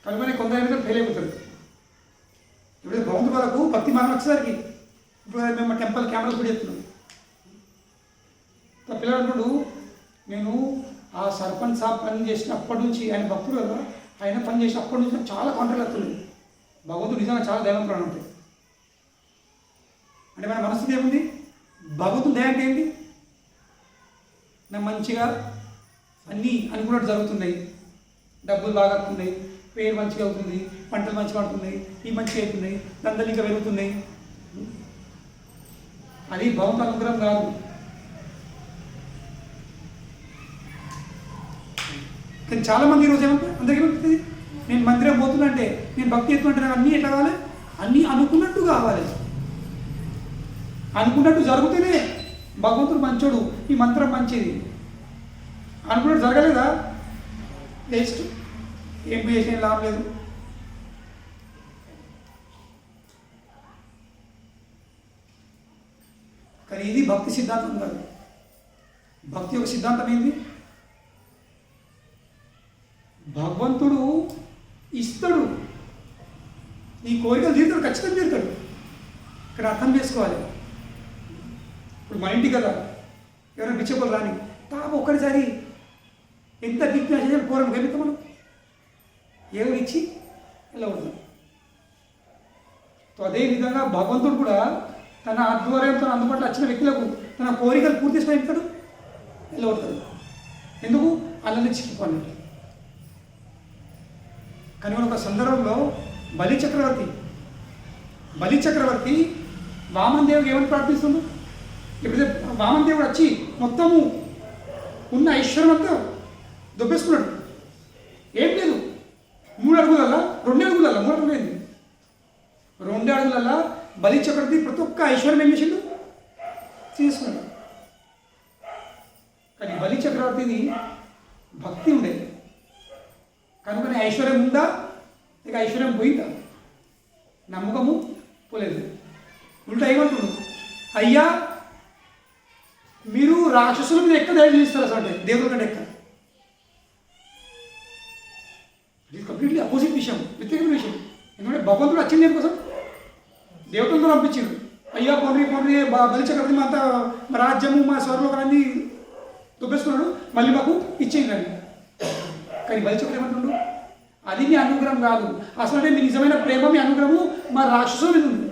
కనుకనే కొందరు ఫెయిల్ అయిపోతారు. ఇప్పుడు భగవంతుడు వాళ్ళకు భక్తి మనం వచ్చేసరికి ఇప్పుడు మేము టెంపుల్ కెమెరాస్ కూడా చెప్తున్నాం. పిల్లలు అంటుడు, నేను ఆ సర్పంచ్ సాబ్ పని చేసినప్పటి నుంచి, ఆయన భక్తుడు కదా, ఆయన పని చేసినప్పటి నుంచి నాకు చాలా కాంట్రాక్ట్ వస్తుంది. భగవంతుడు నిజంగా చాలా దైవం ప్రాణం ఉంటాయి. అంటే మన మనసు ఏముంది? భగవంతుడు దయ అంటే ఏంటి? నాకు మంచిగా అన్నీ అనుకున్నట్టు జరుగుతున్నాయి, డబ్బులు బాగా అవుతున్నాయి, పేరు మంచిగా అవుతుంది, పంటలు మంచిగా అవుతున్నాయి, ఈ మంచిగా అవుతున్నాయి, దందలు ఇంకా పెరుగుతున్నాయి. అది భగవంతు అనుగ్రహం కాదు. కానీ చాలామంది ఈరోజు ఏమంటారు, అందరికీ ఏమవుతుంది, నేను మందిరం పోతున్నా అంటే, నేను భక్తి ఎత్తుకుంటే నాకు అన్నీ ఎట్లా కావాలి? అన్నీ అనుకున్నట్టు కావాలి. అనుకున్నట్టు జరుగుతూనే భగవంతుడు మంచోడు, ఈ మంత్రం మంచిది. అనుకున్నట్టు జరగలేదా? వేస్ట్, ఏం చేసిన లాభం లేదు. కానీ ఇది భక్తి సిద్ధాంతం కాదు. భక్తి యొక్క సిద్ధాంతం ఏంది? భగవంతుడు ఇస్తాడు, నీ కోరికలు తీరుతాడు, ఖచ్చితంగా తీరుతాడు. ఇక్కడ అర్థం చేసుకోవాలి. ఇప్పుడు మన ఇంటి కదా, ఎవరైనా బిచ్చపలు రాని తాము ఒక్కడిసారి ఎంత విజ్ఞానం చేయాలి, పూర్వం గెలుగుతాం మనం, ఏదో ఇచ్చి ఎలా ఉంటుంది. అదేవిధంగా భగవంతుడు కూడా తన ఆధ్వర్యంతో అందుబాటులో వచ్చిన వ్యక్తులకు తన కోరికలు పూర్తి చేసుకొని చెప్తాడు, ఎలా ఉంటుంది. ఎందుకు? అల్లనే చిక్కిపోయినట్టు. కానీ ఒక సందర్భంలో బలి చక్రవర్తి వామన్ దేవుడికి ఏమని ప్రార్థిస్తుంది? ఎప్పుడైతే వామన్ దేవుడు వచ్చి మొత్తము ఉన్న ఐశ్వర్యం అంతా దొబ్బేసుకున్నాడు. ఏం లేదు, 3 అడుగులల్లా 2 అడుగులల్లా 3 అడుగులు ఏంది, 2 అడుగులల్లా బలి చక్రవర్తి ప్రతి ఒక్క ఐశ్వర్యం ఏం చేసిండు? తీసుకున్నాడు. కానీ బలి చక్రవర్తిని భక్తి ఉండేది కనుకనే ఐశ్వర్యం ఉందా, ఇక ఐశ్వర్యం పోయిందా? నమ్మకము పోలేదు. ఉల్టా ఏమంటుడు, అయ్యా మీరు రాక్షసుల మీద ఎక్క దయ చూపిస్తారు అసలు, అంటే దేవుడి కంటే ఎక్క. ఇది కంప్లీట్లీ అపోజిట్ విషయం, వ్యతిరేక విషయం. ఎందుకంటే భగవంతుడు వచ్చింది దేనికోసం? దేవతలతో పంపించాడు. అయ్యా పోనీ బలి చక్రవర్తి మా రాజ్యము మా స్వర్లోకాన్ని దుబ్బేస్తున్నాడు, మళ్ళీ మాకు ఇచ్చేయండి అని. కానీ బలి చక్రవర్తి ఏమంటుండు, అది మీ అనుగ్రహం కాదు, అసలు మీ నిజమైన ప్రేమ, మీ అనుగ్రహము మా రాక్షసుల మీద ఉంది,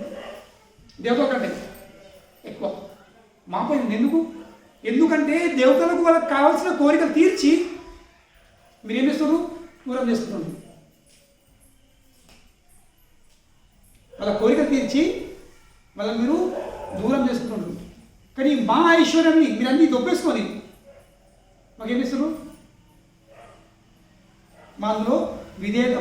దేవతల కంటే ఎక్కువ మాపై. ఎందుకంటే దేవతలకు వాళ్ళకి కావాల్సిన కోరికలు తీర్చి మీరేం చేస్తున్నారు? దూరం చేసుకుంటున్నారు. వాళ్ళ కోరికలు తీర్చి వాళ్ళని మీరు దూరం చేసుకుంటున్నారు. కానీ మా ఐశ్వర్యాన్ని మీరు అన్నీ దొబ్బేసుకొని మాకేం చేస్తారు? మా అందులో విధేయత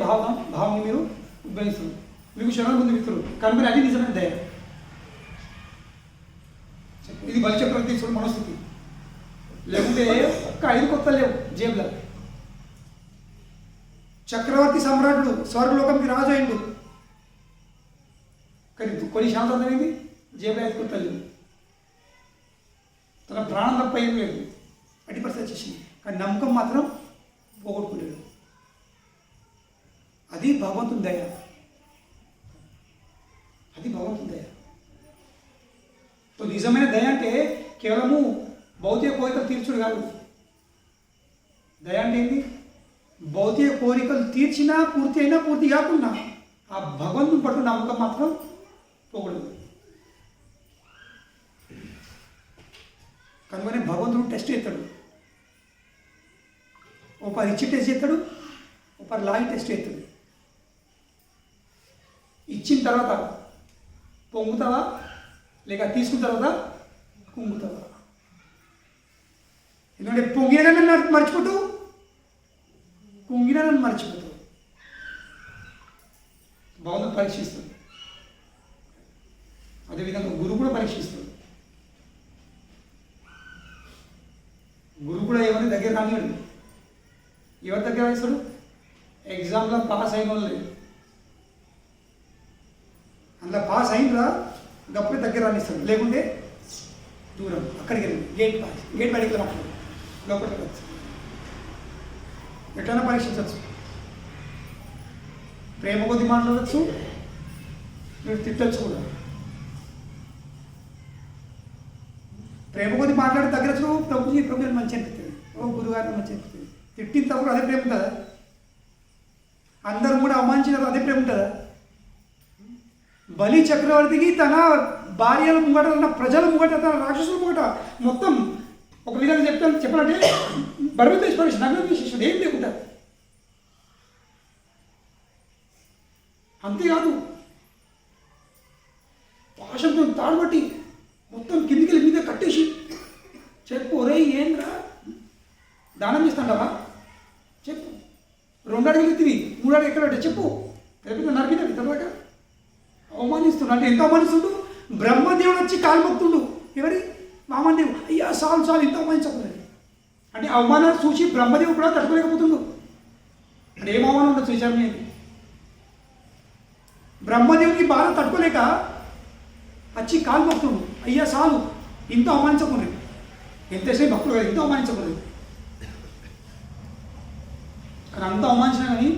భావం మీరు ఉద్భవిస్తారు. మీకు క్షణం ముందు మిత్రులు కనుక అది నిజమైన దయ. ఇది బలి చక్రవర్తి తీసుకున్న మనస్థితి. లేకుంటే ఒక్క 5 కొత్తలు లేవు జేబులో. చక్రవర్తి సమ్రాటుడు, స్వర్గలోకంకి రాజు అయిండు, కానీ కొన్ని శాంతం అనేది జేబులో 5 కొత్తలు లేవు. తన ప్రాణం తప్ప ఏం లేదు, అట్టి పరిస్థితి వచ్చేసింది. కానీ నమ్మకం మాత్రం పోగొట్టుకోలేడు. అది భగవంతుని దయ. అది భగవంతుని దయ. నిజమైన దయ అంటే కేవలము భౌతిక కోరికలు తీర్చుడు కాదు. దయ అంటే ఏంటి? భౌతిక కోరికలు తీర్చినా, పూర్తి అయినా పూర్తి కాకుండా ఆ భగవంతుని పట్ల నమ్మకం మాత్రం పోకూడదు. కనుకనే భగవంతుడు టెస్ట్ చేస్తాడు. ఒక ఇచ్చి టెస్ట్ చేస్తాడు, ఒక లాగి టెస్ట్ చేస్తాడు. ఇచ్చిన తర్వాత పొంగుతావా, లేక తీసుకున్న తర్వాత కుంగుతావా? ఎందుకంటే పొంగిన నన్ను మర్చిపోతావు, కుంగిన నన్ను మర్చిపోతావు. భగవంతుడు పరీక్షిస్తాడు. అదేవిధంగా గురువు కూడా పరీక్షిస్తాడు. గురువు కూడా ఎవరి దగ్గర రానివాడు. ఎవరి దగ్గర రాయిస్తాడు? ఎగ్జామ్లో పాస్ అయిన వాళ్ళు. అందులో పాస్ అయినరా గప్పుడే దగ్గర రానిస్తాడు, లేకుంటే దూరం అక్కడికి వెళ్ళి గేట్ బయటికి మాట్లాడు. లోపలికి వెళ్ళచ్చు, ఎట్లయినా పరీక్షించవచ్చు. ప్రేమ కొద్ది మాట్లాడచ్చు, మీరు తిట్టచ్చు కూడా. ప్రేమ కొద్ది మాట్లాడి తగ్గచ్చు, ప్రభుజీ ప్రభుత్వం మంచి అనిపిస్తుంది, ఓ గురుగారిని మంచి అనిపిస్తుంది. తిట్టిన తప్పుడు అదే ప్రేమ ఉంటుందా? అందరూ కూడా అవమానించిన అదే ప్రేమ ఉంటుందా? బలి చక్రవర్తికి తన భార్యల ముంగట, తన ప్రజల ముంగట, తన రాక్షసుల ముంగట మొత్తం ఒక విధంగా చెప్పాలంటే బరువు తీసి పడేసి నగరం తీసేసాడు, ఏం లేకుండా. అంతేకాదు పాశంతో తాడుబట్టి మొత్తం కిందికి మీద కట్టేసి చెప్పు, ఒరే ఏంద్రా దానం చేస్తాండవా చెప్పు, 2 అడుగులు ఎత్తివి 3 అడుగు ఎక్కడ చెప్పు, లేకపోతే నరికినవి తర్వాత అవమానిస్తుండు. అంటే ఎంత అవమానిస్తుండు? బ్రహ్మదేవుడు వచ్చి కాల్మొక్తుండు. ఎవరి? వామదేవు. అయ్యా చాలు ఇంత అవమానించకూడదు అంటే అవమానాలు చూసి బ్రహ్మదేవుడు కూడా తట్టుకోలేకపోతుండు. అంటే ఏం అవమానం ఉండొచ్చు విచారణ? బ్రహ్మదేవుడికి బాధ తట్టుకోలేక వచ్చి కాల్మొక్తుండు. అయ్యా చాలు ఇంత అవమానించకూడదు, ఎంతసేపు భక్తులు కదా ఇంత అవమానించకూడదు. కానీ అంత అవమానించినా కానీ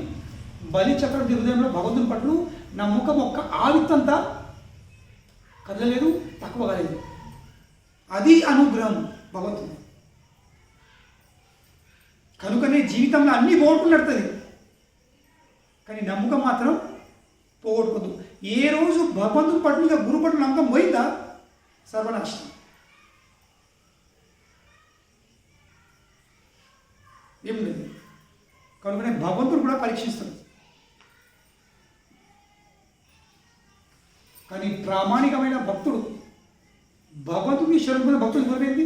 బలి చక్రవర్తి హృదయంలో భగవంతుని పట్ల నమ్మకం ఒక్క ఆవిత్తంతా కదలలేదు, తక్కువ కాలేదు. అది అనుగ్రహం భగవంతుడు. కనుకనే జీవితంలో అన్నీ పోగొట్టుకుని నడుతుంది, కానీ నమ్మకం మాత్రం పోగొట్టుకోద్దు. ఏ రోజు భగవంతుని పట్ల మీద గురు పట్ల నమ్మకం పోయిందా సర్వనాశనం. ఏం లేదు. కనుకనే భగవంతుడు కూడా పరీక్షిస్తాడు. కానీ ప్రామాణికమైన భక్తుడు భగవంతుడికి శరణుకున్న భక్తుడు దొరికింది.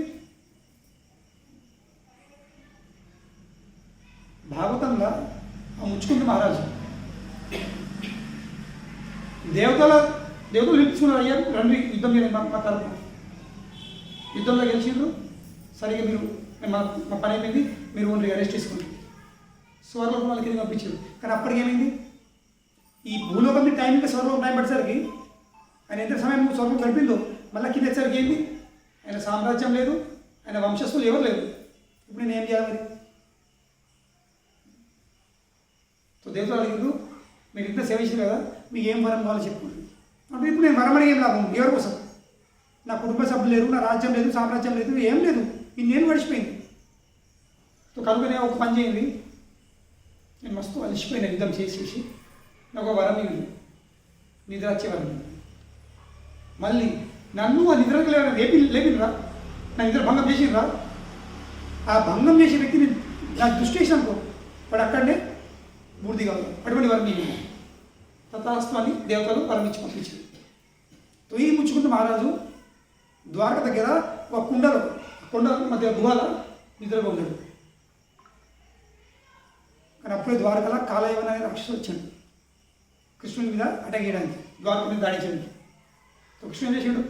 భాగవతంలో ఆ ముచ్చుకుంది మహారాజు దేవతలు పిలుచుకున్నారు, అయ్యారు రండి యుద్ధం చేయండి మా తరఫున. యుద్ధంలో గెలిచిండ్రు, సరిగా మీరు మా పని అయిపోయింది, మీరు ఓన్లీ అరెస్ట్ చేసుకుంటారు. స్వర్లోకం వాళ్ళకి కింద పంపించారు. కానీ అప్పటికేమైంది? ఈ భూలోకం టైం ఇంకా స్వర్లోకం టైం పట్టేసరికి ఆయన ఎంత సమయం స్వర్గం గడిపిందో మళ్ళీ కింద వచ్చేసరికి ఏంటి? ఆయన సామ్రాజ్యం లేదు, ఆయన వంశస్థులు ఎవరు లేరు. ఇప్పుడు నేను ఏం చేయాలి? సో దేవతలు అడిగారు, మీరు ఇంత సేవ చేశారు కదా, మీకు ఏం వరం కావాలో చెప్పుకుంటారు. అంటే ఇప్పుడు నేను వరం అడిగేం లాభం? ఎవరి కోసం? నా కుటుంబ సభ్యులు లేరు, నా రాజ్యం లేదు, సామ్రాజ్యం లేదు, ఏం లేదు, ఇన్నేం గడిచిపోయింది. సో కనుకనే ఒక పని చేయండి, నేను మస్తు అలసిపోయిన యుద్ధం చేసేసి నాకు ఒక వరం ఇవ్వండి, నిద్ర వచ్చే వరం. మళ్ళీ నన్ను ఆ నిద్రకు లేపినరా, నా నిద్ర భంగం చేసినరా, ఆ భంగం చేసే వ్యక్తిని నాకు దృష్టి చేసిననుకో వాడు అక్కడనే బూర్ది కాదు. అటువంటి వరం ఇవ్వండి. తథాస్తు అని దేవతలు వరం ఇచ్చి పంపించారు. తొయ్యి ముచ్చుకుంటే మహారాజు ద్వారక దగ్గర ఒక కొండ మధ్య గుహల నిద్రగా ఉన్నాడు. కానీ అప్పుడే ద్వారకలా కాలయవన అనే రాక్షసుడు వచ్చాడు కృష్ణుని మీద అటాక్ చేయడానికి, ద్వారక మీద దాడి చేయడానికి. కృష్ణుడు ఏం చేసాడు?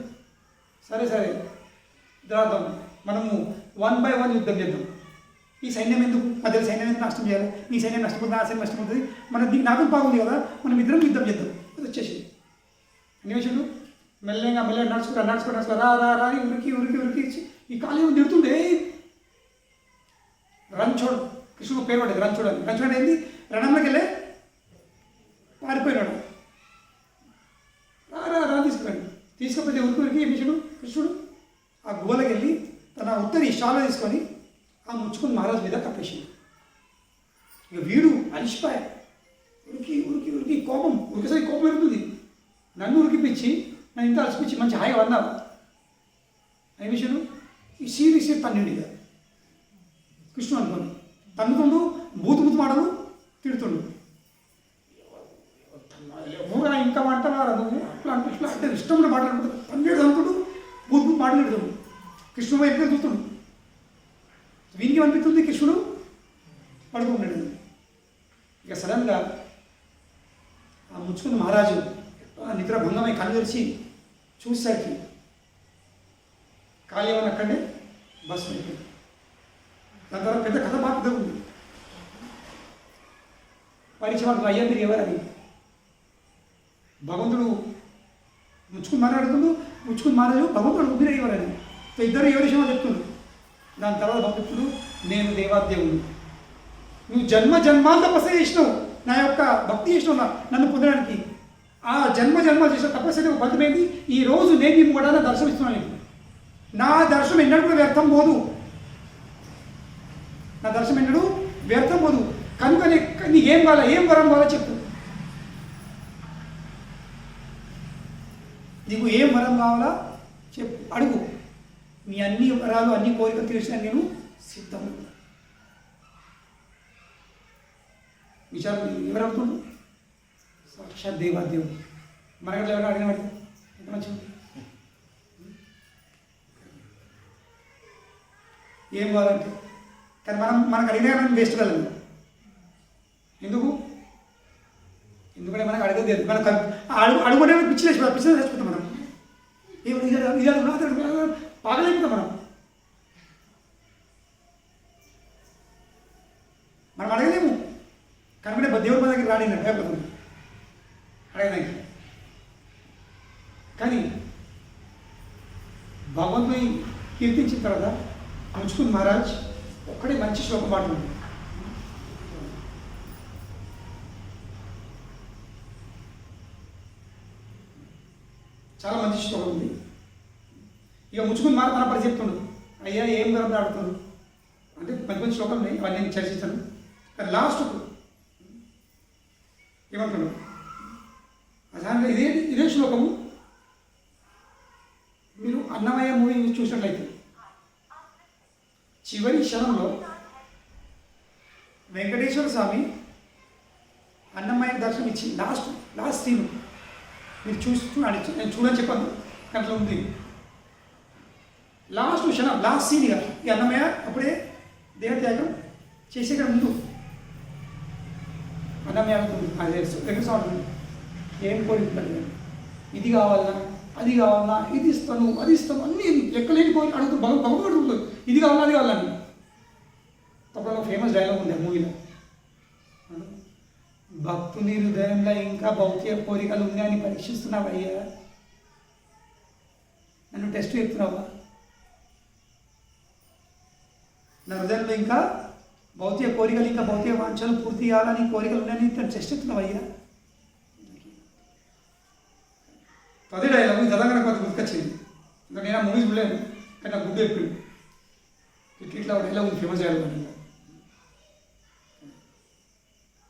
సరే ద్రాదం మనము 1 by 1 యుద్ధం చేద్దాం. ఈ సైన్యం ఎందుకు మధ్యలో సైన్యం ఎందుకు నష్టం చేయాలి? నీ సైన్యం నష్టపోతుంది, నా సైన్యం నష్టపోతుంది, నాకు బాగుంది కదా, మనం ఇద్దరం యుద్ధం చేద్దాం. అది వచ్చేసింది. అన్వేషుడు మెల్లగా నడుచుకో రా అని ఉరికి ఈ కాళీ తిడుతుండే రంచోడు. కృష్ణుడు పేరు పడ్డది రంచోడు అని. రంచోడు ఏంది? రణంలోకి వెళ్ళే పారిపోయినాడు. రా తీసుకుపోతే ఉరికి ఏం చేశాడు కృష్ణుడు? ఆ గుహలోకి వెళ్ళి తన ఉత్తరి శాల తీసుకొని ఆ ముచ్చుకుని మహారాజు మీద కప్పేసింది. ఇక వీడు అలిసిపోయా, ఉరికి కోపం ఉరికిసరి కోపం పెరుగుతుంది. నన్ను ఉరికిపించి నన్ను ఇంత అలసిపించి మంచి హాయిగా అన్నావు అని విషయం. ఈ సీరియస్ తన్నిండి ఇక కృష్ణుడు అనుకోండి, తన్నుతుండు, బూతు మాటలు తిడుతుండు. ఊరా ఇంకా అంటున్నారా నువ్వు అట్లా అంటే ఇష్టం కూడా మాట్లాడుకుంటాడు. తన్నేడు అనుకుంటూ బూతు మాటలు పెడుతుండు. కృష్ణుడు ఎక్కడ చూస్తుండు. వీనికి అనిపిస్తుంది కృష్ణుడు పడుకున్నాడు. ఇక సడన్గా ఆ ముచ్చుకున్న మహారాజు నిద్ర భంగమై కళ్ళు తెరిచి చూసేసరికి ఖాళీ ఏమన్నా అక్కడే బస్సు అయిపోయింది. దాని తర్వాత పెద్ద కథ బాగా పెద్ద ఉంది. పరిచయం అయ్యా మీరు ఎవరని భగవంతుడు ముచ్చుకుని మాట్లాడుతుండు. ముచ్చుకుని మహారాజు భగవంతుడు మీరు ఎవరని. సో ఇద్దరు ఏ విషయంలో చెప్తుండ్రు. దాని తర్వాత భగవంతుడు నేను దేవాదేవుని. నువ్వు జన్మ జన్మాలు తపస్సు చేసినావు, నా యొక్క భక్తి చేసినావు నన్ను పొందడానికి. ఆ జన్మ జన్మాలు చేసిన తపస్సు ఫలితమైంది ఈ రోజు నేను నీ కూడా దర్శనం ఇస్తున్నాను నీకు. నా దర్శనం ఎన్నడూ కూడా వ్యర్థం పోదు, నా దర్శనం ఎన్నడూ వ్యర్థం పోదు. కనుక నీకేం కావాలా, ఏం వరం కావాలో చెప్పు. నీకు ఏం వరం కావాలా చెప్పు, అడుగు. నీ అన్ని వరాలు అన్ని కోరికలు తీర్చిన నేను సిద్ధం. విచారం ఎవరవుతుండు? సాక్షాత్ దేవాదేవుడు. మనకట్లా ఎవరైనా అడిగిన పడితే ఎంత మంచిగా. ఏం కావాలంటే కానీ మనకు అడిగినా మనం వేస్ట్ వెళ్ళాలి. ఎందుకంటే మనకు అడగలేదు. మనకు అడుగునే పిచ్చి తెచ్చుకుంటాం మనం. ఇది పాగలేకపోతాం మనం అడగలేము. కనుక దేవుడు మన దగ్గర రాడినాడు భయపడుతుంది అడగడానికి. కానీ భగవంతుని కీర్తించిన తర్వాత ముచ్చుకుంద్ మహారాజ్ ఒక్కడే మంచి శ్లోకం పాడుతుంది. చాలా మంచి శ్లోకం ఉంది. ఇక ముచ్చుకుంద్ మహారాజ్ తన పని చెప్తుండు. అయ్యా ఏం వరం ఆడుతుంది అంటే మంచి మంచి శ్లోకాలు ఉన్నాయి, అవన్నీ నేను చర్చిస్తాను. కానీ లాస్ట్ ఏమంటున్నాడు అసలు ఇదే శ్లోకము మీరు అన్నమయ్య మూవీ చూసినట్లయితే చివరి క్షణంలో వెంకటేశ్వర స్వామి అన్నమయ్య దర్శనం ఇచ్చి లాస్ట్ సీన్ మీరు నేను చూడని చెప్పాను అట్లా ఉంది. లాస్ట్ క్షణం లాస్ట్ సీన్గా ఈ అన్నమయ్య అప్పుడే దేహత్యాగం చేసే ముందు అన్నమయ్య వెంకటస్వామి ఏం కోరుకుంటాడు, ఇది కావాలన్నా అది కావాలన్నా, ఇది ఇస్తాను అది ఇస్తాను అన్నీ లెక్కలేని కోరి అడుగుతూ భగవంతుడు అడుగుతుంది. ఇది కావాలా అది కావాలని. తప్పకుండా ఫేమస్ డైలాగ్ ఉంది ఆ మూవీలో. భక్తుని హృదయంలో ఇంకా భౌతిక కోరికలు ఉన్నాయని పరీక్షిస్తున్నావయ్యా, నన్ను టెస్ట్ చేస్తున్నావా? నా హృదయంలో ఇంకా భౌతిక కోరికలు ఇంకా భౌతిక వాంఛలు పూర్తి కావాలని కోరికలు ఉన్నాయని టెస్ట్ చేస్తున్నావయ్యా. అదే డైలాగ్ చదవగానే కొంత గుర్తొచ్చింది. ఇంకా నేను ఆ మూవీస్ చూడలేను కానీ నాకు గుడ్డు ఎప్పుడు ఇట్లా డైలాగ్ ఫేమస్ డైలాగ్.